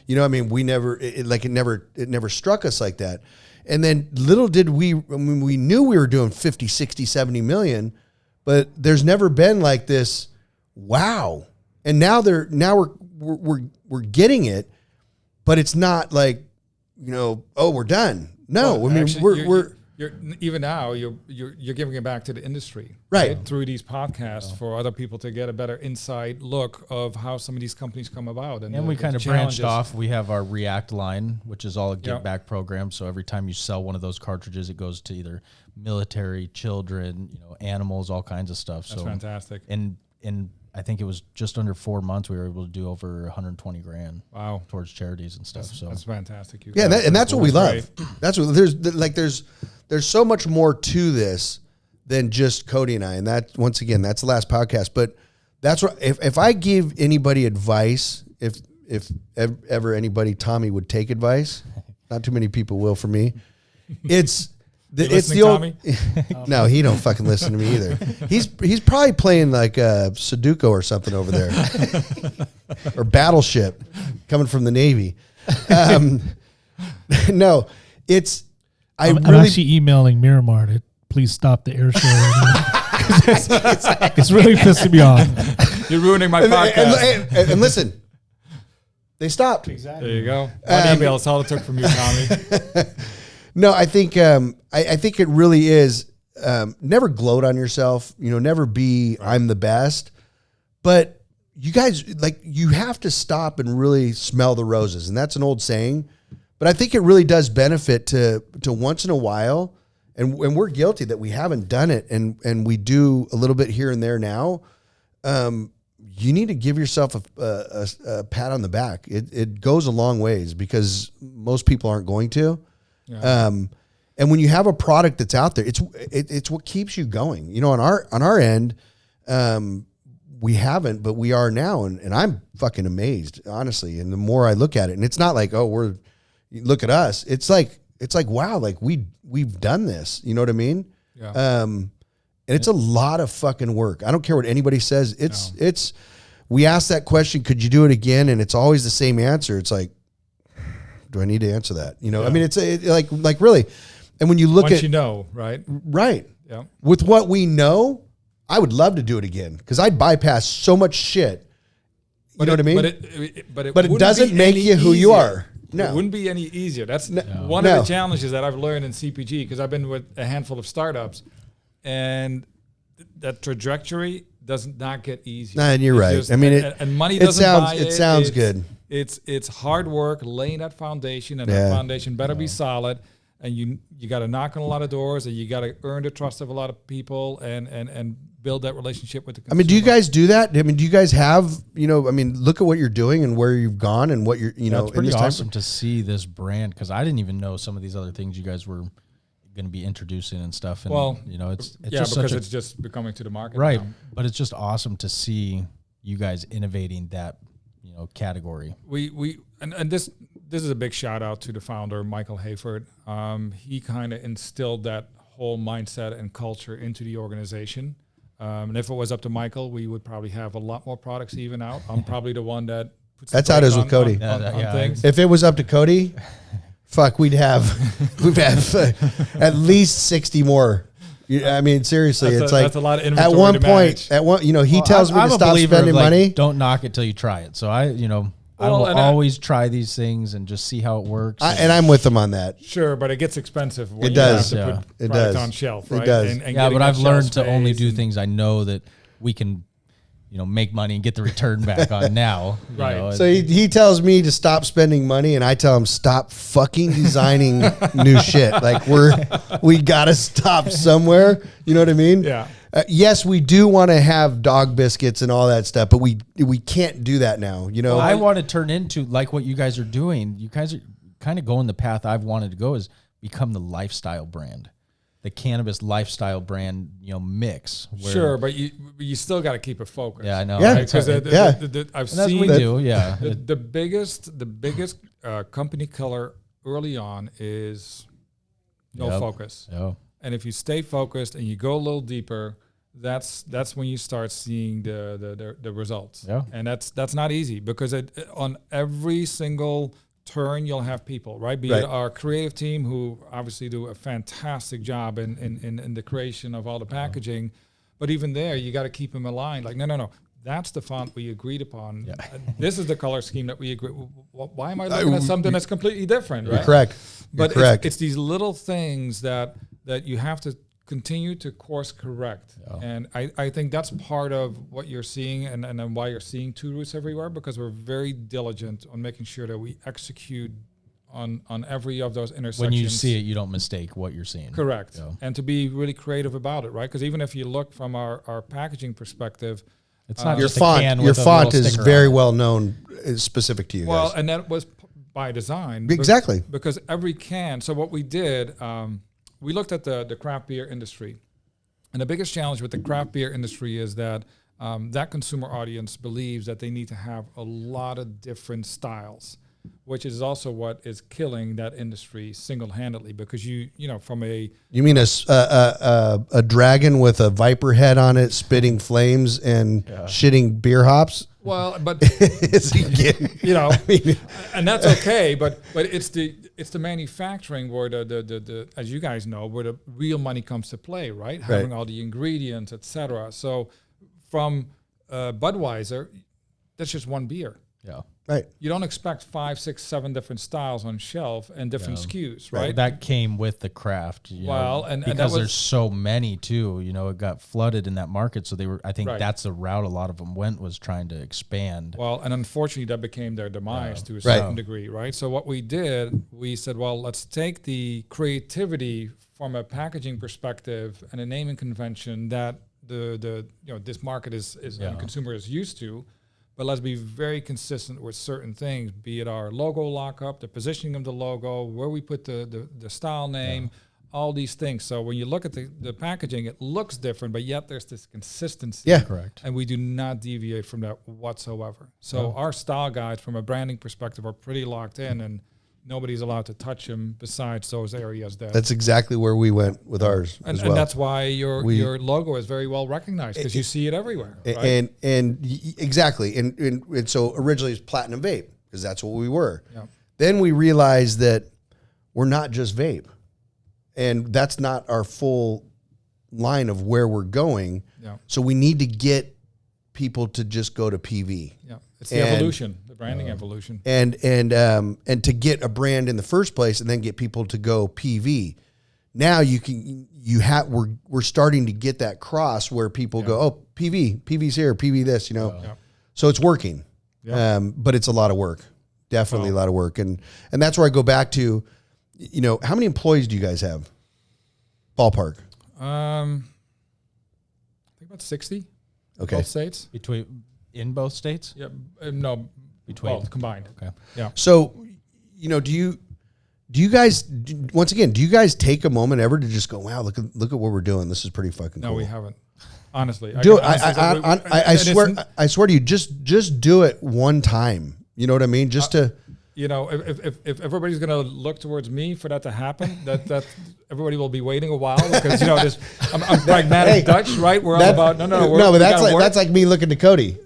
Yeah. We never, it never struck us like that. And then little did we knew we were doing 50, 60, 70 million, but there's never been like this. Wow. And now we're getting it, but it's not like, we're done. No, well, I mean, actually, we're even now you're giving it back to the industry, right? Through these podcasts for other people to get a better inside look of how some of these companies come about. And we kind of branched off. We have our React line, which is all a give back program. So every time you sell one of those cartridges, it goes to either military, children, animals, all kinds of stuff. That's fantastic. And I think it was just under 4 months we were able to do over 120 grand. Wow. Towards charities and stuff. That's fantastic. That's what we love. That's what there's so much more to this than just Cody and I. And that, once again, that's the last podcast. But that's what, if I give anybody advice, if ever anybody, Tommy, would take advice, not too many people will for me. It's the old. Tommy? No, he don't fucking listen to me either. He's probably playing like Sudoku or something over there, or Battleship, coming from the Navy. No, it's. I'm actually emailing Miramar to please stop the air show. It's really pissing me off. You're ruining my podcast. And listen, they stopped. Exactly. There you go. One email is all it took from you, Tommy. No, I think I think it really is. Never gloat on yourself. Never be I'm the best. But you guys, you have to stop and really smell the roses, and that's an old saying. But I think it really does benefit to once in a while, and we're guilty that we haven't done it, and we do a little bit here and there now. You need to give yourself a pat on the back. It goes a long ways because most people aren't going to. Yeah. And when you have a product that's out there, it's what keeps you going. On our end, we haven't, but we are now, and I'm fucking amazed, honestly. And the more I look at it, and it's not like, oh, look at us. It's like wow, like we've done this. You know what I mean? Yeah. And it's a lot of fucking work. I don't care what anybody says. It's. We ask that question, could you do it again? And it's always the same answer. It's like, do I need to answer that? I mean, it's like really. And when you look Once right? Right. Yeah. With what we know, I would love to do it again because I'd bypass so much shit. You know what I mean? But it doesn't make you who you are. No. It wouldn't be any easier. That's one of the challenges that I've learned in CPG because I've been with a handful of startups, and that trajectory does not get easy. Nah, and you're right. Just, I mean, and money doesn't buy it. It sounds good. It's hard work laying that foundation, and Yeah. that foundation better be solid. And you got to knock on a lot of doors, and you got to earn the trust of a lot of people, and build that relationship with the consumer. I mean, do you guys do that? I mean, do you guys have, I mean, look at what you're doing and where you've gone and what you're, It's pretty awesome to see this brand, because I didn't even know some of these other things you guys were going to be introducing and stuff. And, well, it's yeah, just because it's just becoming to the market, right. now. But it's just awesome to see you guys innovating that, category. And this is a big shout out to the founder, Maikel Van. He kind of instilled that whole mindset and culture into the organization. And if it was up to Maikel, we would probably have a lot more products even out. I'm probably the one that puts That's how it is with Cody. on things. If it was up to Cody, fuck, we'd have at least 60 more. I mean, seriously, That's it's a lot of at inventory one to point, manage. He tells me I'm to a stop believer of, spending like, money. Don't knock it till you try it. So I will always try these things and just see how it works. And I'm with him on that. Sure, but it gets expensive when It you does. have to Yeah. put It product does. on shelf, It right? does. And yeah, getting but that I've learned shelf to only space do and- things I know that we can, make money and get the return back on now. Right. So he tells me to stop spending money, and I tell him stop fucking designing new shit. Like we gotta stop somewhere. You know what I mean? Yeah. Yes, we do want to have dog biscuits and all that stuff, but we can't do that now. Well, I want to turn into like what you guys are doing. You guys are kind of going the path I've wanted to go, is become the lifestyle brand, the cannabis lifestyle brand, mix. Sure, but you still got to keep it focused. Yeah, I know. Yeah. Right? Because I've seen we do. Yeah. the biggest company killer early on is no focus. Yeah. And if you stay focused and you go a little deeper, that's when you start seeing the results. Yeah. And that's not easy, because on every single turn you'll have people, right? Be it our creative team, who obviously do a fantastic job in the creation of all the packaging, but even there you got to keep them aligned. Like no, that's the font we agreed upon. Yeah. This is the color scheme that we agree. Why am I looking at something that's completely different? Right? You're correct. But correct. It's these little things that you have to continue to course correct. Yeah. And I think that's part of what you're seeing and then why you're seeing Two Roots everywhere, because we're very diligent on making sure that we execute on every of those intersections. When you see it, you don't mistake what you're seeing. Correct. Yeah. And to be really creative about it, right? Because even if you look from our packaging perspective, it's not your just font. a can Your with a font little is sticker very on it. well known, is specific to you well, guys. and that was by design. Exactly. Because every can. So what we did, we looked at the craft beer industry, and the biggest challenge with the craft beer industry is that that consumer audience believes that they need to have a lot of different styles, which is also what is killing that industry single-handedly. Because you mean a dragon with a viper head on it, spitting flames and shitting beer hops? Well, but Is he kidding? and that's okay. But it's the manufacturing where the as you guys know, where the real money comes to play, right? Having all the ingredients, etc. So from Budweiser, that's just one beer. Yeah. Right. You don't expect 5, 6, 7 different styles on shelf and different SKUs, right? That came with the craft. And because that was, there's so many too. It got flooded in that market, so I think that's the route a lot of them went, was trying to expand. Well, and unfortunately, that became their demise to a certain degree, right? So what we did, we said, well, let's take the creativity from a packaging perspective and a naming convention that this market is and the consumer is used to. But let's be very consistent with certain things, be it our logo lockup, the positioning of the logo, where we put the style name, all these things. So when you look at the packaging, it looks different, but yet there's this consistency. Yeah. Correct. And we do not deviate from that whatsoever. So our style guides from a branding perspective are pretty locked in, and nobody's allowed to touch them besides those areas that. That's exactly where we went with ours and, as well. and that's why your logo is very well recognized, because you see it everywhere. Right? Exactly. And so originally it's Platinum Vape, because that's what we were. Yeah. Then we realized that we're not just vape, and that's not our full line of where we're going. Yeah. So we need to get people to just go to PV. Yeah. It's the evolution, the branding evolution. And to get a brand in the first place and then get people to go PV. Now we're starting to get that cross where people go, oh, PV's here, PV this, so it's working. Yeah. But it's a lot of work, definitely a lot of work. And that's where I go back to, how many employees do you guys have? Ballpark. I think about 60. Okay. Both states. In both states? Yeah. No, both combined. Okay. Yeah. So, do you guys, once again, do you guys take a moment ever to just go, wow, look at what we're doing. This is pretty fucking cool. No, we haven't. Honestly. I swear to you, just do it one time. You know what I mean? Just to. If everybody's going to look towards me for that to happen, that everybody will be waiting a while because I'm pragmatic Dutch, right? We're all about no, but that's like me looking to Cody.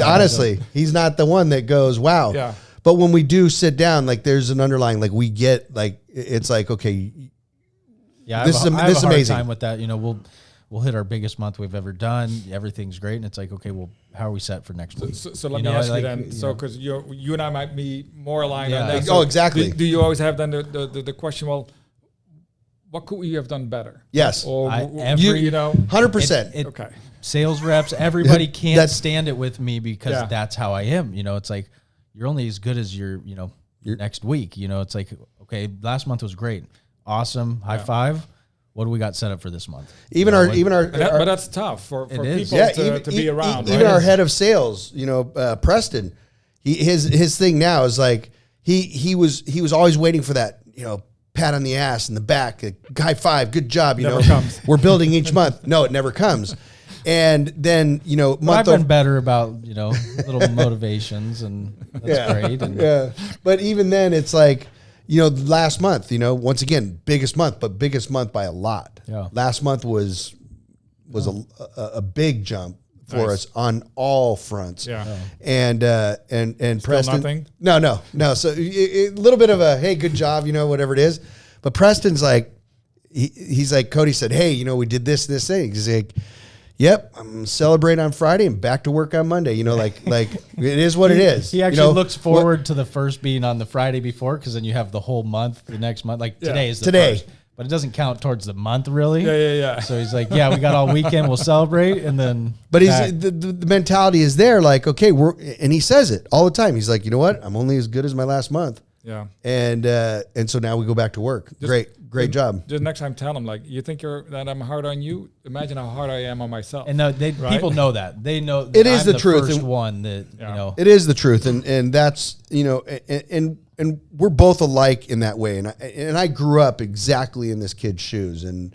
Honestly, he's not the one that goes, wow. Yeah. But when we do sit down, like there's an underlying, like we get, like it's like, okay, yeah, this is amazing. Hard time with that. We'll hit our biggest month we've ever done. Everything's great, and it's like, okay, well, how are we set for next week? So let me ask you then. So because you and I might be more aligned on that. So exactly. Do you always have then the question? Well, what could we have done better? Yes. Or 100%. Okay. Sales reps, everybody can't stand it with me because that's how I am. It's like you're only as good as your next week. It's like, okay, last month was great, awesome, high five. What do we got set up for this month? But that's tough for people to be around. Even our head of sales, Preston, his thing now is like he was always waiting for that, pat on the ass in the back, high five, good job. Never comes. We're building each month. No, it never comes. And then I've been better about little motivations, and that's great. And but even then, it's like. Last month, once again, biggest month by a lot. Yeah. Last month was a big jump for us on all fronts. Yeah. And Still Preston. Nothing? No. So a little bit of a, hey, good job, whatever it is. But Preston's like, he's like, Cody said, hey, we did this thing. He's like, yep, I'm celebrating on Friday and back to work on Monday. Like it is what it is. He actually looks forward to the first being on the Friday before, because then you have the whole month, the next month. Like today is the first, but it doesn't count towards the month really. Yeah. So he's like, yeah, we got all weekend, we'll celebrate, and then. But the mentality is there. Like, okay, and he says it all the time. He's like, you know what? I'm only as good as my last month. Yeah. And so now we go back to work. Great job. Just next time, tell them, like, you think that I'm hard on you? Imagine how hard I am on myself. And no, people know that. They know that it is the truth. First one that it is the truth, and that's and we're both alike in that way. And I grew up exactly in this kid's shoes, and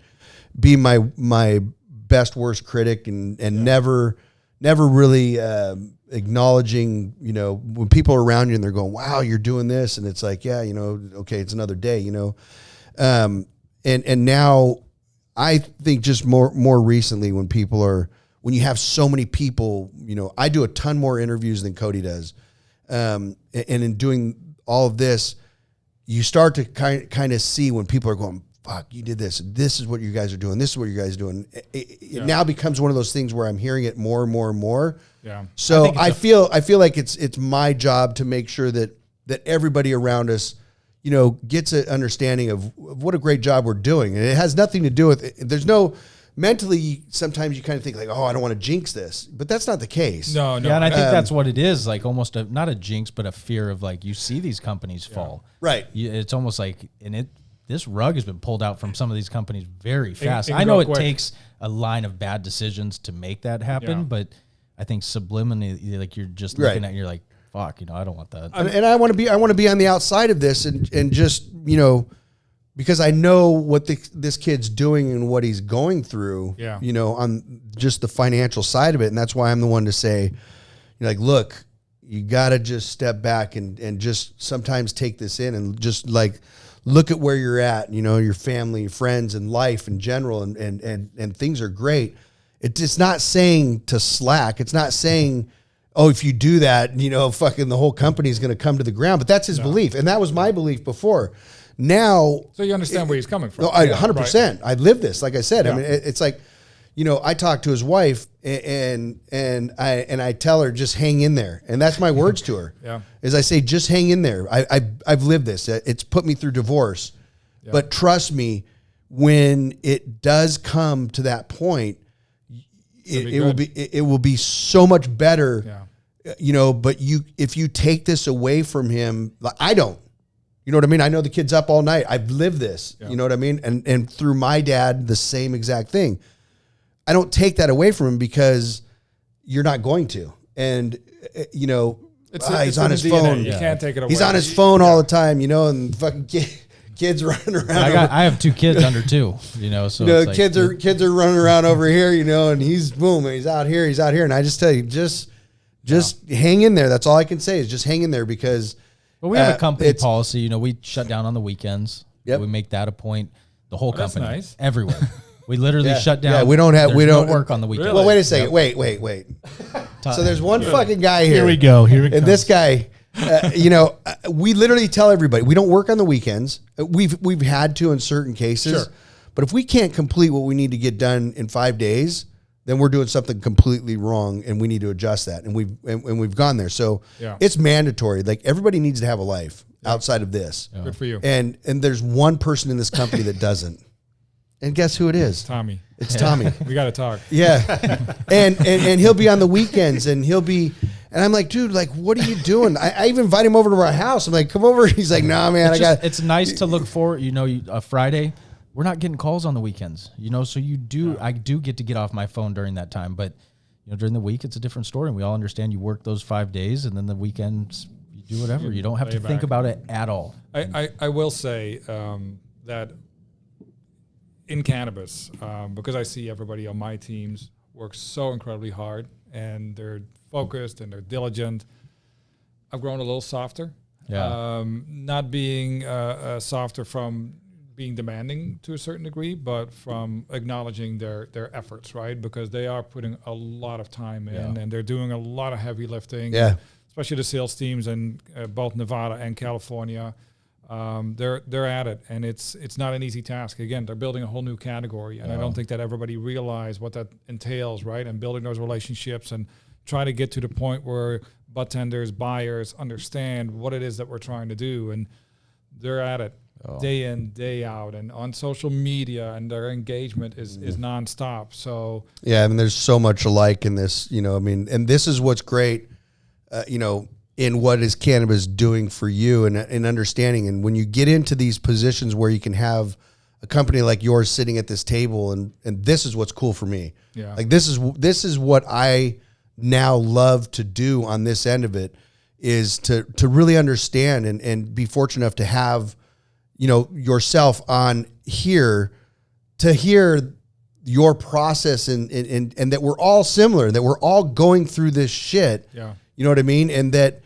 be my best worst critic, and never really acknowledging, when people are around you and they're going, wow, you're doing this, and it's like, yeah, okay, it's another day, and now I think just more recently, when you have so many people, I do a ton more interviews than Cody does, and in doing all of this, you start to kind of see when people are going, fuck, you did this. This is what you guys are doing. This is what you guys are doing. It now becomes one of those things where I'm hearing it more and more and more. Yeah. So I feel like it's my job to make sure that everybody around us, gets an understanding of what a great job we're doing. And it has nothing to do with, there's no, mentally, sometimes you kind of think like, oh, I don't want to jinx this, but that's not the case. No. Yeah, and I think that's what it is, like almost not a jinx, but a fear of, like, you see these companies fall. Right. It's almost like, this rug has been pulled out from some of these companies very fast. And I know it quick. takes a line of bad decisions to make that happen, but I think subliminally, like, you're just looking at it and you're like, fuck, I don't want that. And I want to be on the outside of this and just, because I know what this kid's doing and what he's going through, on just the financial side of it. And that's why I'm the one to say, like, look, you got to just step back and just sometimes take this in and just like, look at where you're at, your family, your friends, and life in general, and things are great. It's not saying to slack. It's not saying, oh, if you do that, fucking the whole company is going to come to the ground. But that's his belief, and that was my belief before. Now, so you understand where he's coming from. No, 100%. I live this, like I said. I mean, it's like, I talk to his wife, and I tell her, just hang in there, and that's my words to her. Is I say, just hang in there. I've lived this. It's put me through divorce, but trust me, when it does come to that point, it will be so much better. Yeah. But if you take this away from him, like I don't. You know what I mean? I know the kid's up all night. I've lived this. Yeah. You know what I mean? And through my dad, the same exact thing. I don't take that away from him because you're not going to. And he's on his phone. You can't take it away. He's on his phone all the time, and fucking kids running around. I have 2 kids under 2, so kids are running around over here, and he's out here, and I just tell you, just hang in there. That's all I can say is just hang in there because. But we have a company policy. We shut down on the weekends. Yep. We make that a point. The whole company, that's nice. Everywhere. We literally shut down. Yeah, we don't work on the weekend. Really? Well, wait a second. Yep. Wait. So there's one fucking guy here. Here we go. Here it and comes. this guy, we literally tell everybody we don't work on the weekends. We've had to in certain cases, sure. But if we can't complete what we need to get done in 5 days, then we're doing something completely wrong, and we need to adjust that. And we've gone there. So it's mandatory. Like everybody needs to have a life outside of this. Yeah. Good for you. And there's one person in this company that doesn't. And guess who it is? Tommy. It's Tommy. We got to talk. Yeah. and he'll be on the weekends and I'm like, dude, like, what are you doing? I even invite him over to our house. I'm like, come over. He's like, nah, man, it's nice to look for, a Friday. We're not getting calls on the weekends, so I do get to get off my phone during that time. But, during the week, it's a different story. And we all understand you work those 5 days and then the weekends, you do whatever. You don't have to think about it at all. I will say that in cannabis, because I see everybody on my teams work so incredibly hard and they're focused and they're diligent, I've grown a little softer. Yeah. Not being softer from being demanding to a certain degree, but from acknowledging their efforts, right? Because they are putting a lot of time in and they're doing a lot of heavy lifting. Yeah. Especially the sales teams in both Nevada and California. They're at it, and it's not an easy task. Again, they're building a whole new category, and I don't think that everybody realizes what that entails, right? And building those relationships and trying to get to the point where budtenders, buyers understand what it is that we're trying to do, and they're at it day in, day out, and on social media, and their engagement is nonstop. So there's so much alike in this, and this is what's great, in what is cannabis doing for you and understanding. And when you get into these positions where you can have a company like yours sitting at this table, and this is what's cool for me. Yeah. Like this is what I now love to do on this end of it, is to really understand and be fortunate enough to have, yourself on here to hear your process and that we're all similar, that we're all going through this shit. Yeah. You know what I mean? And that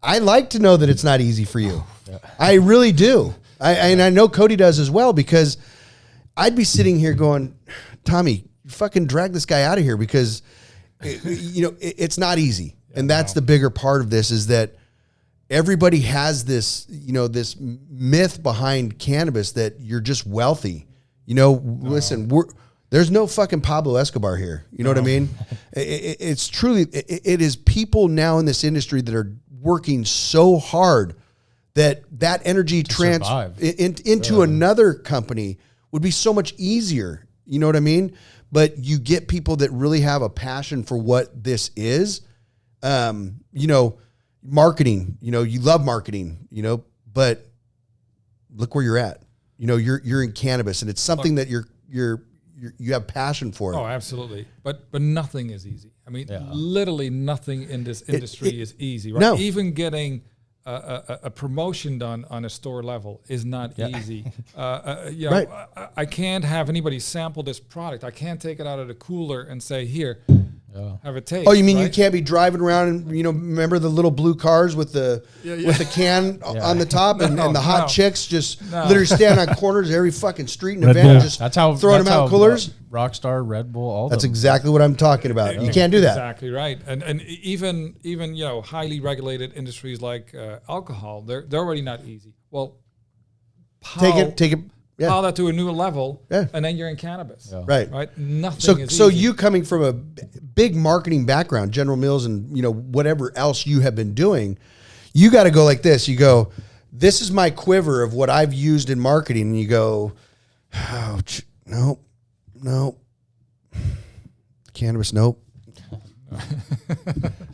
I like to know that it's not easy for you. Yeah. I really do. And I know Cody does as well, because I'd be sitting here going, Tommy, fucking drag this guy out of here, because it's not easy. Yeah, and that's the bigger part of this, is that everybody has this, this myth behind cannabis that you're just wealthy. Listen, there's no fucking Pablo Escobar here. You know what I mean? It's truly, it is people now in this industry that are working so hard that energy into another company would be so much easier. You know what I mean? But you get people that really have a passion for what this is. Marketing, you love marketing, but look where you're at. You're in cannabis, and it's something that you have passion for it. Oh, absolutely. But nothing is easy. I mean, literally nothing in this industry is easy, right? No. Even getting a promotion done on a store level is not easy. Right. I can't have anybody sample this product. I can't take it out of the cooler and say, here, have a taste. Oh, you mean right? you can't be driving around and, remember the little blue cars with the can on the top and the hot chicks just literally stand on corners of every fucking street in Nevada, just throwing them out coolers? Rockstar, Red Bull, all that's exactly what I'm talking about. You can't do that. Exactly right. And even highly regulated industries like alcohol, they're already not easy. Well, take it. Yeah. Pile that to a new level, and then you're in cannabis. Yeah. Right. Nothing is so easy. you coming from a big marketing background, General Mills, and whatever else you have been doing, you got to go like this. You go, this is my quiver of what I've used in marketing. And you go, oh, nope. Cannabis, nope. All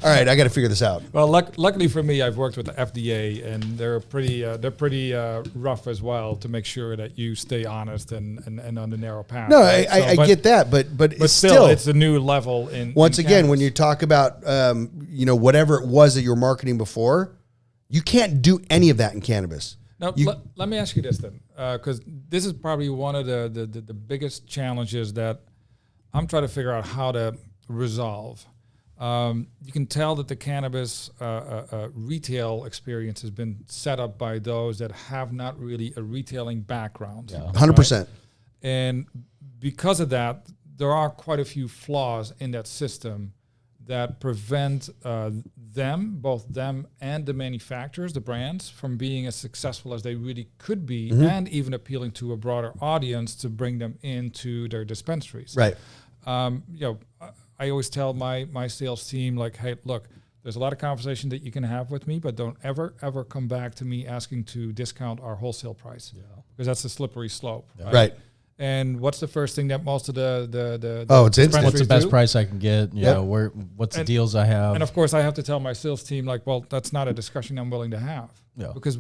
right, I got to figure this out. Well, luckily for me, I've worked with the FDA, and they're pretty rough as well to make sure that you stay honest and on the narrow path. No, right? I get that, but it's still, it's a new level in. Once in again, cannabis. when you talk about whatever it was that you were marketing before, you can't do any of that in cannabis. Now, let me ask you this then, because this is probably one of the biggest challenges that I'm trying to figure out how to resolve. You can tell that the cannabis retail experience has been set up by those that have not really a retailing background. 100%. Right? And because of that, there are quite a few flaws in that system that prevent both them and the manufacturers, the brands, from being as successful as they really could be, and even appealing to a broader audience to bring them into their dispensaries. Right. I always tell my sales team, like, hey, look, there's a lot of conversation that you can have with me, but don't ever come back to me asking to discount our wholesale price, because that's a slippery slope. Yeah. Right. And what's the first thing that most of the it's instant. What's the best do? price I can get? You know, what's the deals I have? And of course, I have to tell my sales team, like, well, that's not a discussion I'm willing to have. Yeah. Because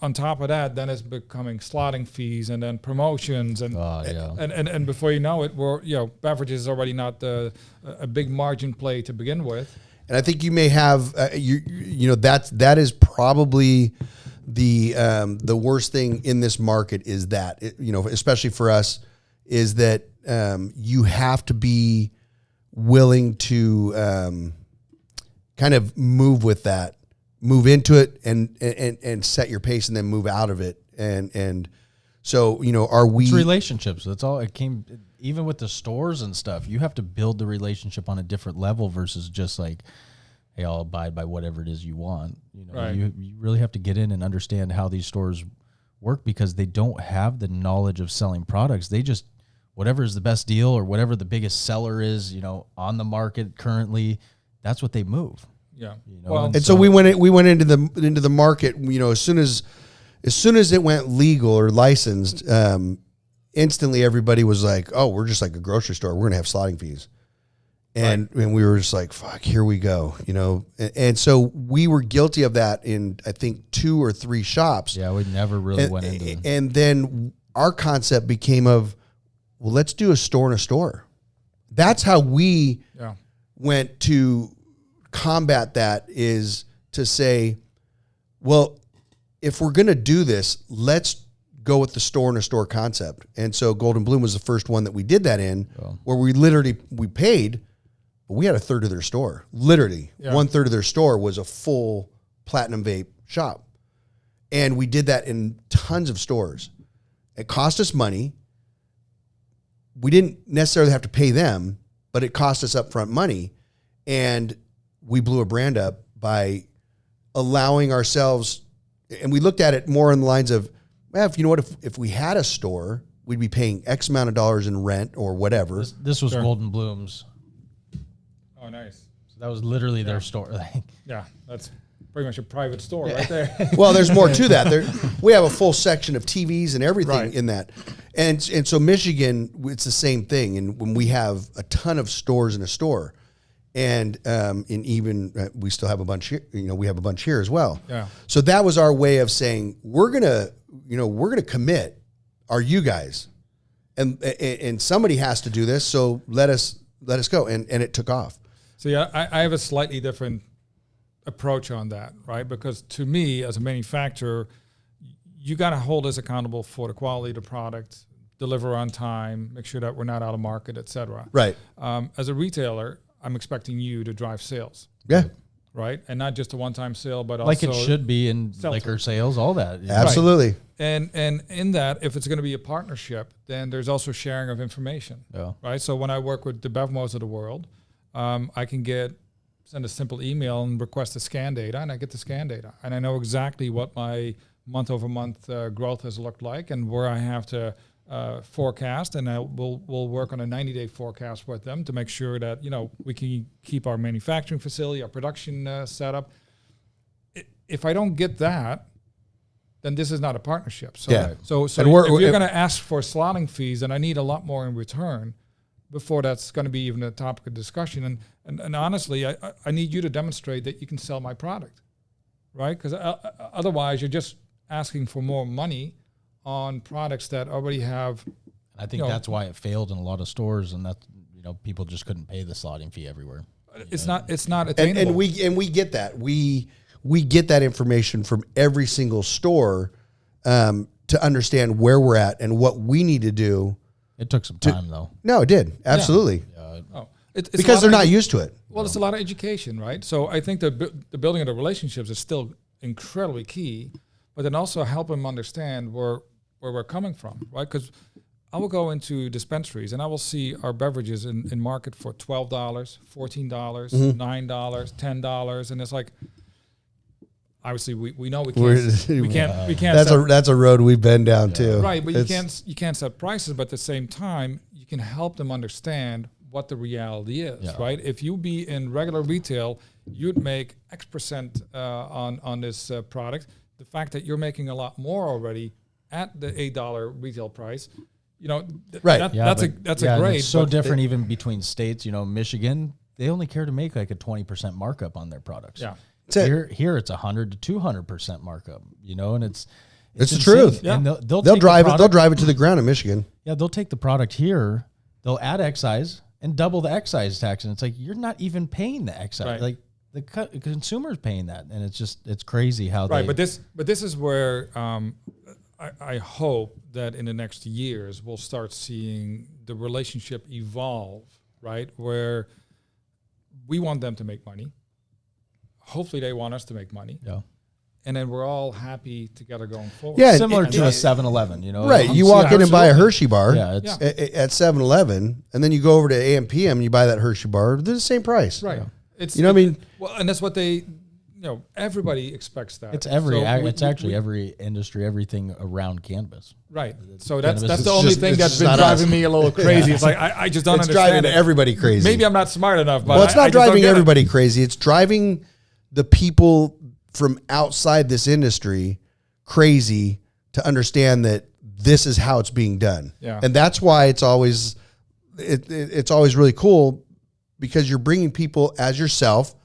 on top of that, then it's becoming slotting fees and then promotions and before you know it, beverages is already not a big margin play to begin with. And I think you may have that is probably the worst thing in this market is that especially for us, is that you have to be willing to kind of move with that. Move into it and set your pace, and then move out of it. And so, are we... It's relationships. That's all. It came, even with the stores and stuff, you have to build the relationship on a different level versus just like, hey, I'll abide by whatever it is you want. Right. You really have to get in and understand how these stores work, because they don't have the knowledge of selling products. They just, whatever is the best deal or whatever the biggest seller is, on the market currently, that's what they move. Yeah. And so we went into the market, as soon as it went legal or licensed, instantly everybody was like, oh, we're just like a grocery store. We're going to have slotting fees. And we were just like, fuck, here we go, And so we were guilty of that in, I think, 2 or 3 shops. Yeah, we never really went into it. And then our concept became of, well, let's do a store in a store. That's how we went to combat that, is to say, well, if we're going to do this, let's go with the store in a store concept. And so Golden Bloom was the first one that we did that in, where we paid, but we had a third of their store. Literally, 1/3 of their store was a full Platinum Vape shop. And we did that in tons of stores. It cost us money. We didn't necessarily have to pay them, but it cost us upfront money. And we blew a brand up by allowing ourselves, and we looked at it more on the lines of, well, if we had a store, we'd be paying X amount of dollars in rent or whatever. This was Golden Bloom's. Oh, nice. So that was literally their store. Yeah, that's pretty much a private store right there. Well, there's more to that. We have a full section of TVs and everything in that. And so Michigan, it's the same thing. And when we have a ton of stores in a store, and we still have a bunch here, we have a bunch here as well. Yeah. So that was our way of saying, we're gonna commit. Are you guys? And somebody has to do this. So let us go. And it took off. So I have a slightly different approach on that, right? Because to me, as a manufacturer, you got to hold us accountable for the quality of the product, deliver on time, make sure that we're not out of market, et cetera. Right. As a retailer, I'm expecting you to drive sales. Yeah. Right. And not just a one-time sale, but like also it should be in liquor sales, all that. Absolutely. Right. And in that, if it's going to be a partnership, then there's also sharing of information. Yeah. Right. So when I work with the BevMos of the world, I can send a simple email and request the scan data, and I get the scan data. And I know exactly what my month-over-month growth has looked like and where I have to forecast, and we'll work on a 90-day forecast with them to make sure that we can keep our manufacturing facility, our production set up. if I don't get that, then this is not a partnership. So, Yeah. so And if you're going to ask for slotting fees, then I need a lot more in return before that's going to be even a topic of discussion. And honestly, I need you to demonstrate that you can sell my product, right? Because otherwise, you're just asking for more money on products that already have. I think that's why it failed in a lot of stores, and that people just couldn't pay the slotting fee everywhere. It's not attainable. And we get that. We get that information from every single store to understand where we're at and what we need to do. It took some time, though. No, it did. Absolutely. It's Because they're not used to it. Well, it's a lot of education, right? So I think the building of the relationships is still incredibly key, but then also help them understand where we're coming from, right? Because I will go into dispensaries and I will see our beverages in market for $12, $14, $9, $10, and it's like, obviously we know we can't. That's a road we've been down too. Right, but you can't set prices, but at the same time you can help them understand what the reality is, right? If you be in regular retail, you'd make X% on this product. The fact that you're making a lot more already at the $8 retail price. Right. That's a great. It's so different even between states. Michigan, they only care to make like a 20% markup on their products. Yeah. Here it's 100 to 200% markup. And it's the truth. Yeah. And they'll drive it. They'll drive it to the ground in Michigan. Yeah, they'll take the product here. They'll add excise and double the excise tax, and it's like you're not even paying the excise. Right. Like the consumer's paying that, and it's crazy how right. But this is where I hope that in the next years we'll start seeing the relationship evolve, right? Where we want them to make money. Hopefully they want us to make money. Yeah. And then we're all happy together going forward. Yeah, similar to a 7-Eleven, Right. You walk in and buy a Hershey bar at 7-Eleven, and then you go over to AM/PM and you buy that Hershey bar. They're the same price. Right. What I mean? Well, and that's what they, everybody expects that. It's actually every industry, everything around cannabis. Right. So that's Cannabis the only thing that's been driving me a little crazy. It's like, I just don't understand driving everybody crazy. Maybe I'm not smart enough, but it's not driving everybody crazy. It's driving the people from outside this industry crazy to understand that this is how it's being done. Yeah. And that's why it's always really cool, because you're bringing people as yourself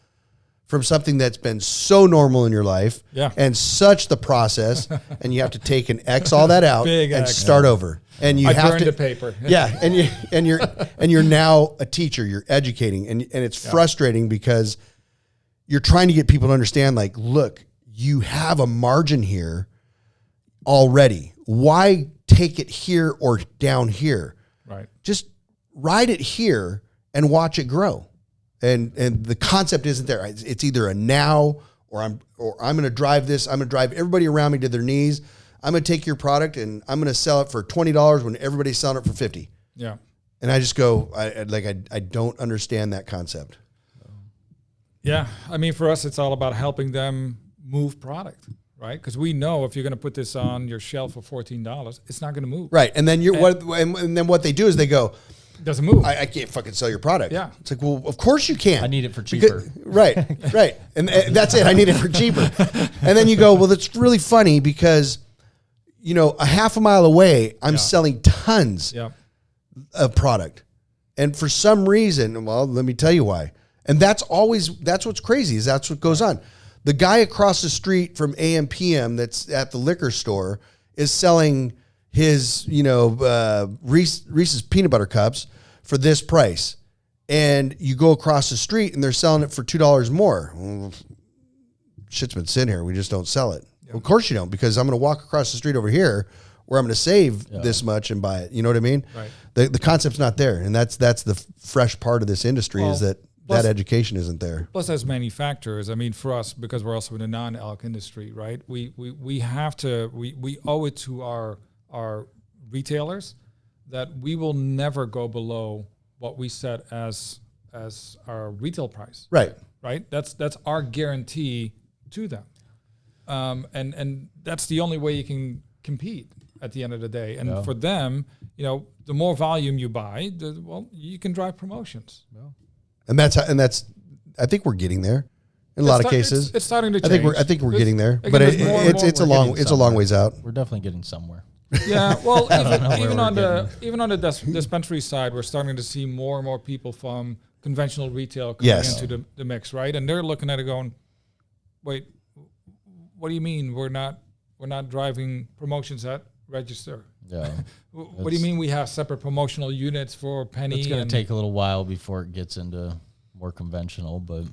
from something that's been so normal in your life and such the process, and you have to take and X all that out and start over. And you have to the paper. and you're now a teacher, you're educating, and it's frustrating because you're trying to get people to understand, like, look, you have a margin here already. Why take it here or down here? Right. Just ride it here and watch it grow. And the concept isn't there. It's either a now or I'm going to drive this. I'm going to drive everybody around me to their knees. I'm going to take your product and I'm going to sell it for $20 when everybody's selling it for $50. Yeah. And I just go, I don't understand that concept. Yeah, I mean, for us, it's all about helping them move product, right? Because we know if you're going to put this on your shelf for $14, it's not going to move. Right, and then then what they do is they go, it doesn't move. I can't fucking sell your product. Yeah, it's like, well, of course you can. I need it for cheaper. Right, and that's it. I need it for cheaper. And then you go, well, that's really funny because, a half a mile away, I'm selling tons of product, and for some reason, well, let me tell you why. And that's what's crazy, is that's what goes on. The guy across the street from AM/PM that's at the liquor store is selling his, Reese's peanut butter cups for this price. And you go across the street and they're selling it for $2 more. Well, shit's been sitting here. We just don't sell it. Well, of course you don't, because I'm going to walk across the street over here where I'm going to save this much and buy it. You know what I mean? Right. The concept's not there. And that's the fresh part of this industry, is that education isn't there. Plus, as manufacturers, I mean, for us, because we're also in the non-alc industry, right? We have to, we owe it to our retailers that we will never go below what we set as our retail price. Right. Right. That's our guarantee to them, and that's the only way you can compete at the end of the day. And for them, the more volume you buy, you can drive promotions. And that's I think we're getting there. in a lot of cases. It's starting to change. I think we're getting there, Again, but there's more and more it's a long ways out. We're definitely getting somewhere. Yeah, well, even we're on the dispensary side, we're starting to see more and more people from conventional retail coming into the mix, right? And they're looking at it going, wait, what do you mean we're not driving promotions at register? Yeah. What do you mean we have separate promotional units for penny? It's going to take a little while before it gets into more conventional, but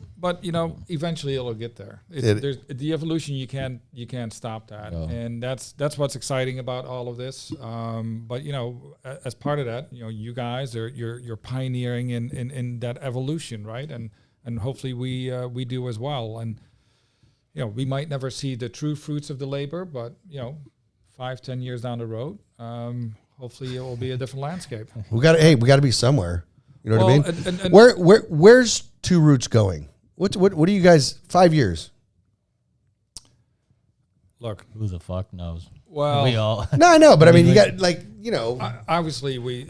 eventually it'll get there. There's the evolution. You can't stop that, and that's what's exciting about all of this. But as part of that, you guys you're pioneering in that evolution, right? And hopefully we do as well. And we might never see the true fruits of the labor, but 5-10 years down the road, hopefully it will be a different landscape. We got to be somewhere. You know what I mean? And Where's Two Roots going? What do you guys 5 years? Look, who the fuck knows? Well, we all. No, I know, but I mean, you got obviously we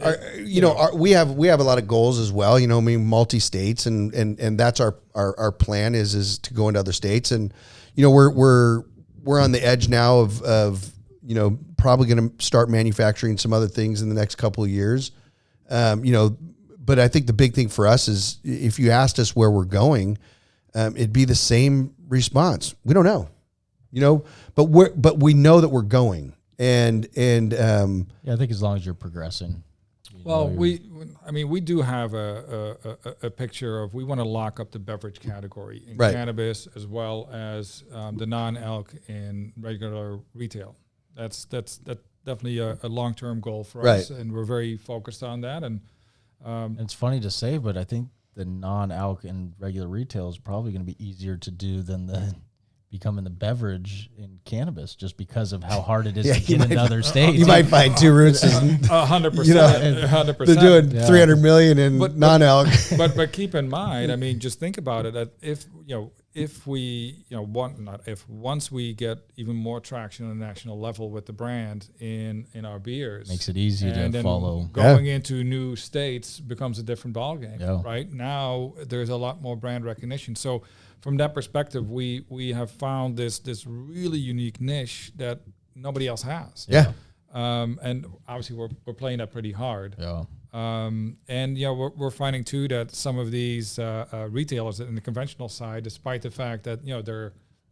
we have a lot of goals as well. Multi-states, and that's our plan is to go into other states, and we're on the edge now of probably going to start manufacturing some other things in the next couple of years. But I think the big thing for us is if you asked us where we're going, it'd be the same response. We don't know, but we know that we're going. And I think as long as you're progressing. We do have a picture of we want to lock up the beverage category in cannabis as well as the non-alc in regular retail. That's definitely a long-term goal for us, and we're very focused on that. And it's funny to say, but I think the non-alc in regular retail is probably going to be easier to do than becoming the beverage in cannabis, just because of how hard it is to get into other states. You might find Two Roots is 100%. 100%. They're doing $300 million in non-alc. But keep in mind, just think about it. That once we get even more traction on a national level with the brand in our beers, makes it easy to follow. Going into new states becomes a different ballgame. Right now, there's a lot more brand recognition. So from that perspective, we have found this really unique niche that nobody else has. Yeah. And obviously we're playing that pretty hard. Yeah. We're finding too that some of these retailers in the conventional side, despite the fact that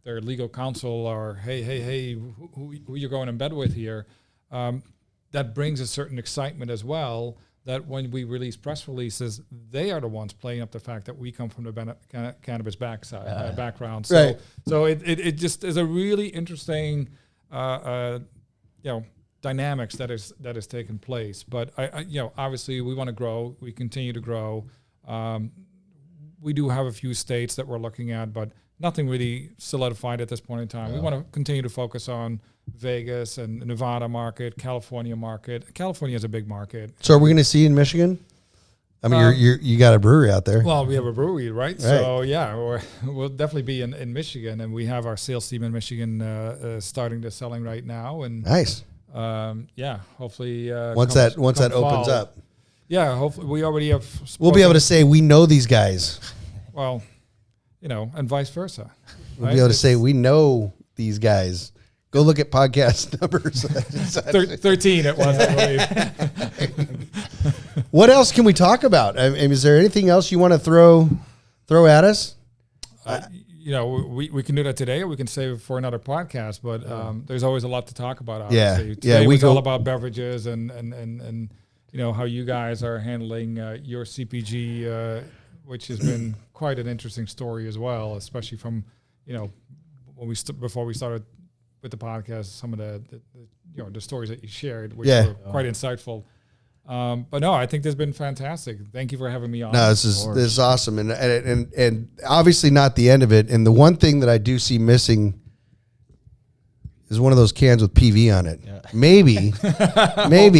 their legal counsel are hey who you're going in bed with here, that brings a certain excitement as well. That when we release press releases, they are the ones playing up the fact that we come from the cannabis background. So it just is a really interesting dynamics that is taking place. But I obviously we want to grow. We continue to grow. We do have a few states that we're looking at, but nothing really solidified at this point in time. We want to continue to focus on Vegas and the Nevada market, California market. California is a big market. So are we going to see in Michigan? I mean, you got a brewery out there. Well, we have a brewery, right? So we'll definitely be in Michigan, and we have our sales team in Michigan starting to selling right now. And nice. Hopefully once that opens up. Yeah, hopefully we already have. We'll be able to say we know these guys. Well, and vice versa. We'll be able to say we know these guys. Go look at podcast numbers. 13 it was, I believe. What else can we talk about? I mean, is there anything else you want to throw at us? We can do that today, or we can save it for another podcast. But there's always a lot to talk about. Obviously. Today was all about beverages and how you guys are handling your CPG, which has been quite an interesting story as well, especially from when before we started with the podcast, some of the stories that you shared, which were quite insightful. But no, I think this has been fantastic. Thank you for having me on. No, this is awesome, and obviously not the end of it. And the one thing that I do see missing is one of those cans with PV on it. Yeah. Maybe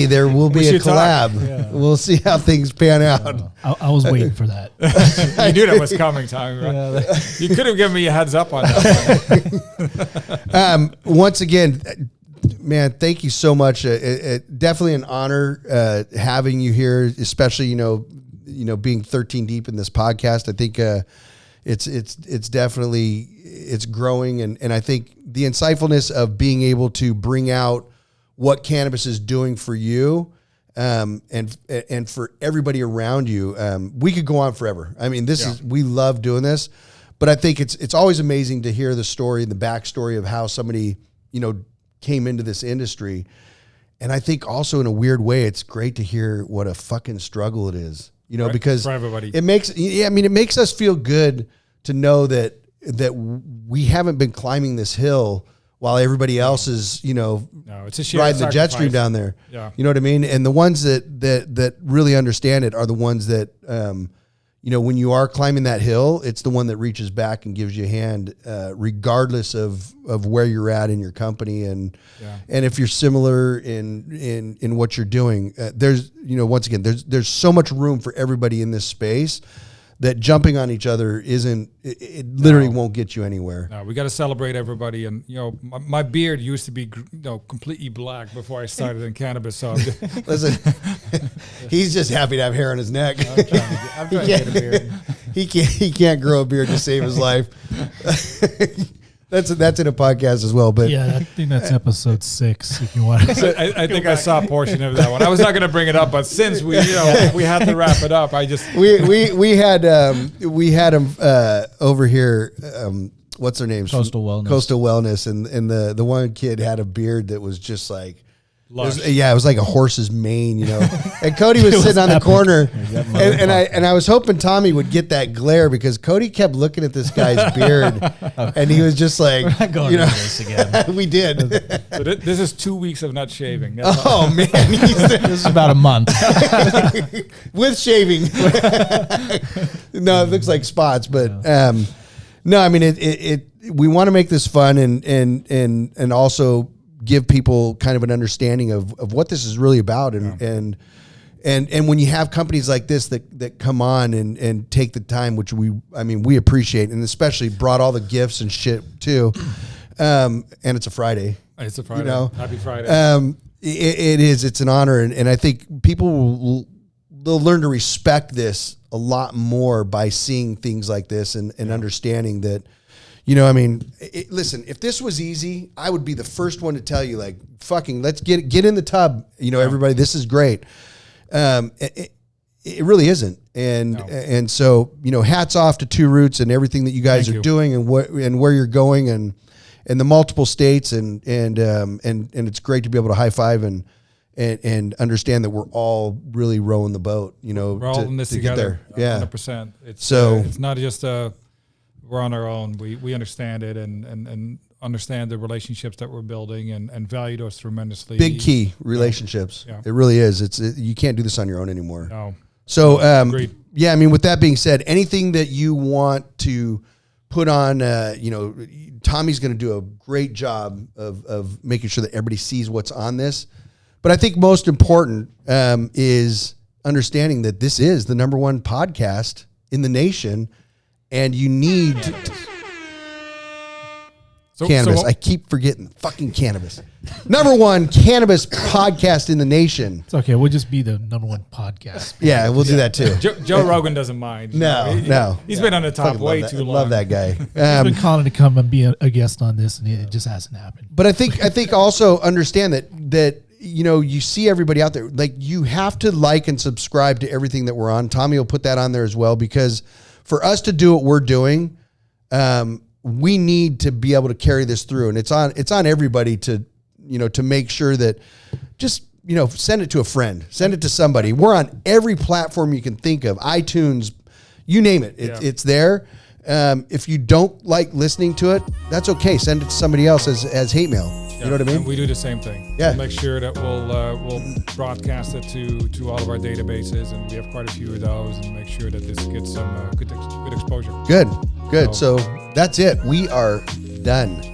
there will be a collab. Yeah. We'll see how things pan out. I was waiting for that. You knew that was coming, Tommy. Right? Yeah, you could have given me a heads up on that. Once again, man, thank you so much. Definitely an honor having you here, especially being 13 deep in this podcast. I think it's definitely, it's growing. And I think the insightfulness of being able to bring out what cannabis is doing for you, and for everybody around you. We could go on forever. I mean, we love doing this, but I think it's always amazing to hear the story and the backstory of how somebody, came into this industry. And I think also in a weird way, it's great to hear what a fucking struggle it is, because for everybody. It makes us feel good to know that we haven't been climbing this hill while everybody else is, it's a riding the jet stream down there. Yeah. You know what I mean? And the ones that really understand it are the ones that, when you are climbing that hill, it's the one that reaches back and gives you a hand, regardless of where you're at in your company. And if you're similar in what you're doing, there's, once again, there's so much room for everybody in this space that jumping on each other it literally won't get you anywhere. No, we got to celebrate everybody. And, my beard used to be, completely black before I started in cannabis. So listen, he's just happy to have hair on his neck. I'm trying to get a beard. He can't grow a beard to save his life. That's in a podcast as well, but yeah, I think that's episode 6. If you want, I think I saw a portion of that one. I was not going to bring it up, but since we had to wrap it up, I just we had him over here. What's their names? Coastal Wellness, and the one kid had a beard that was just like. It lush. was like a horse's mane, And Cody was sitting on the corner, and I was hoping Tommy would get that glare because Cody kept looking at this guy's beard, and he was just like, We're not going into this again. We did. So this is 2 weeks of not shaving. Oh man, This is about a month. with shaving. No, it looks like spots, but no, I mean it. We want to make this fun and also give people kind of an understanding of what this is really about. And when you have companies like this that come on and take the time, which we appreciate, and especially brought all the gifts and shit too. And it's a Friday. It's a Friday. Happy Friday. It's an honor. And I think people they'll learn to respect this a lot more by seeing things like this and understanding that, listen, if this was easy, I would be the first one to tell you, like, fucking, let's get in the tub. Everybody, this is great. It really isn't. And so, hats off to Two Roots and everything that you guys are doing and where you're going and the multiple states and it's great to be able to high five and understand that we're all really rowing the boat, we're all in this together. Yeah. 100%. It's not just we're on our own. We understand it and understand the relationships that we're building and value those tremendously. Big key, relationships. Yeah. It really is. You can't do this on your own anymore. No. So, agreed. yeah, I mean, with that being said, anything that you want to put on, Tommy's going to do a great job of making sure that everybody sees what's on this. But I think most important is understanding that this is the #1 podcast in the nation. And you need cannabis. I keep forgetting fucking cannabis. #1 cannabis podcast in the nation. it's okay. We'll just be the #1 podcast. Yeah, we'll do that too. Joe Rogan doesn't mind. No. He's been on the top way too long. Love that guy. I've been calling to come and be a guest on this, and it just hasn't happened. But I think also understand that you see everybody out there. Like, you have to like and subscribe to everything that we're on. Tommy will put that on there as well, because for us to do what we're doing, we need to be able to carry this through, and it's on everybody to make sure that just send it to a friend, send it to somebody. We're on every platform you can think of, iTunes, you name it. It's there. If you don't like listening to it, that's okay. Send it to somebody else as hate mail. You know what I mean? And we do the same thing. Yeah. We'll make sure that we'll broadcast it to all of our databases, and we have quite a few of those, and make sure that this gets some good exposure. Good. So that's it. We are done.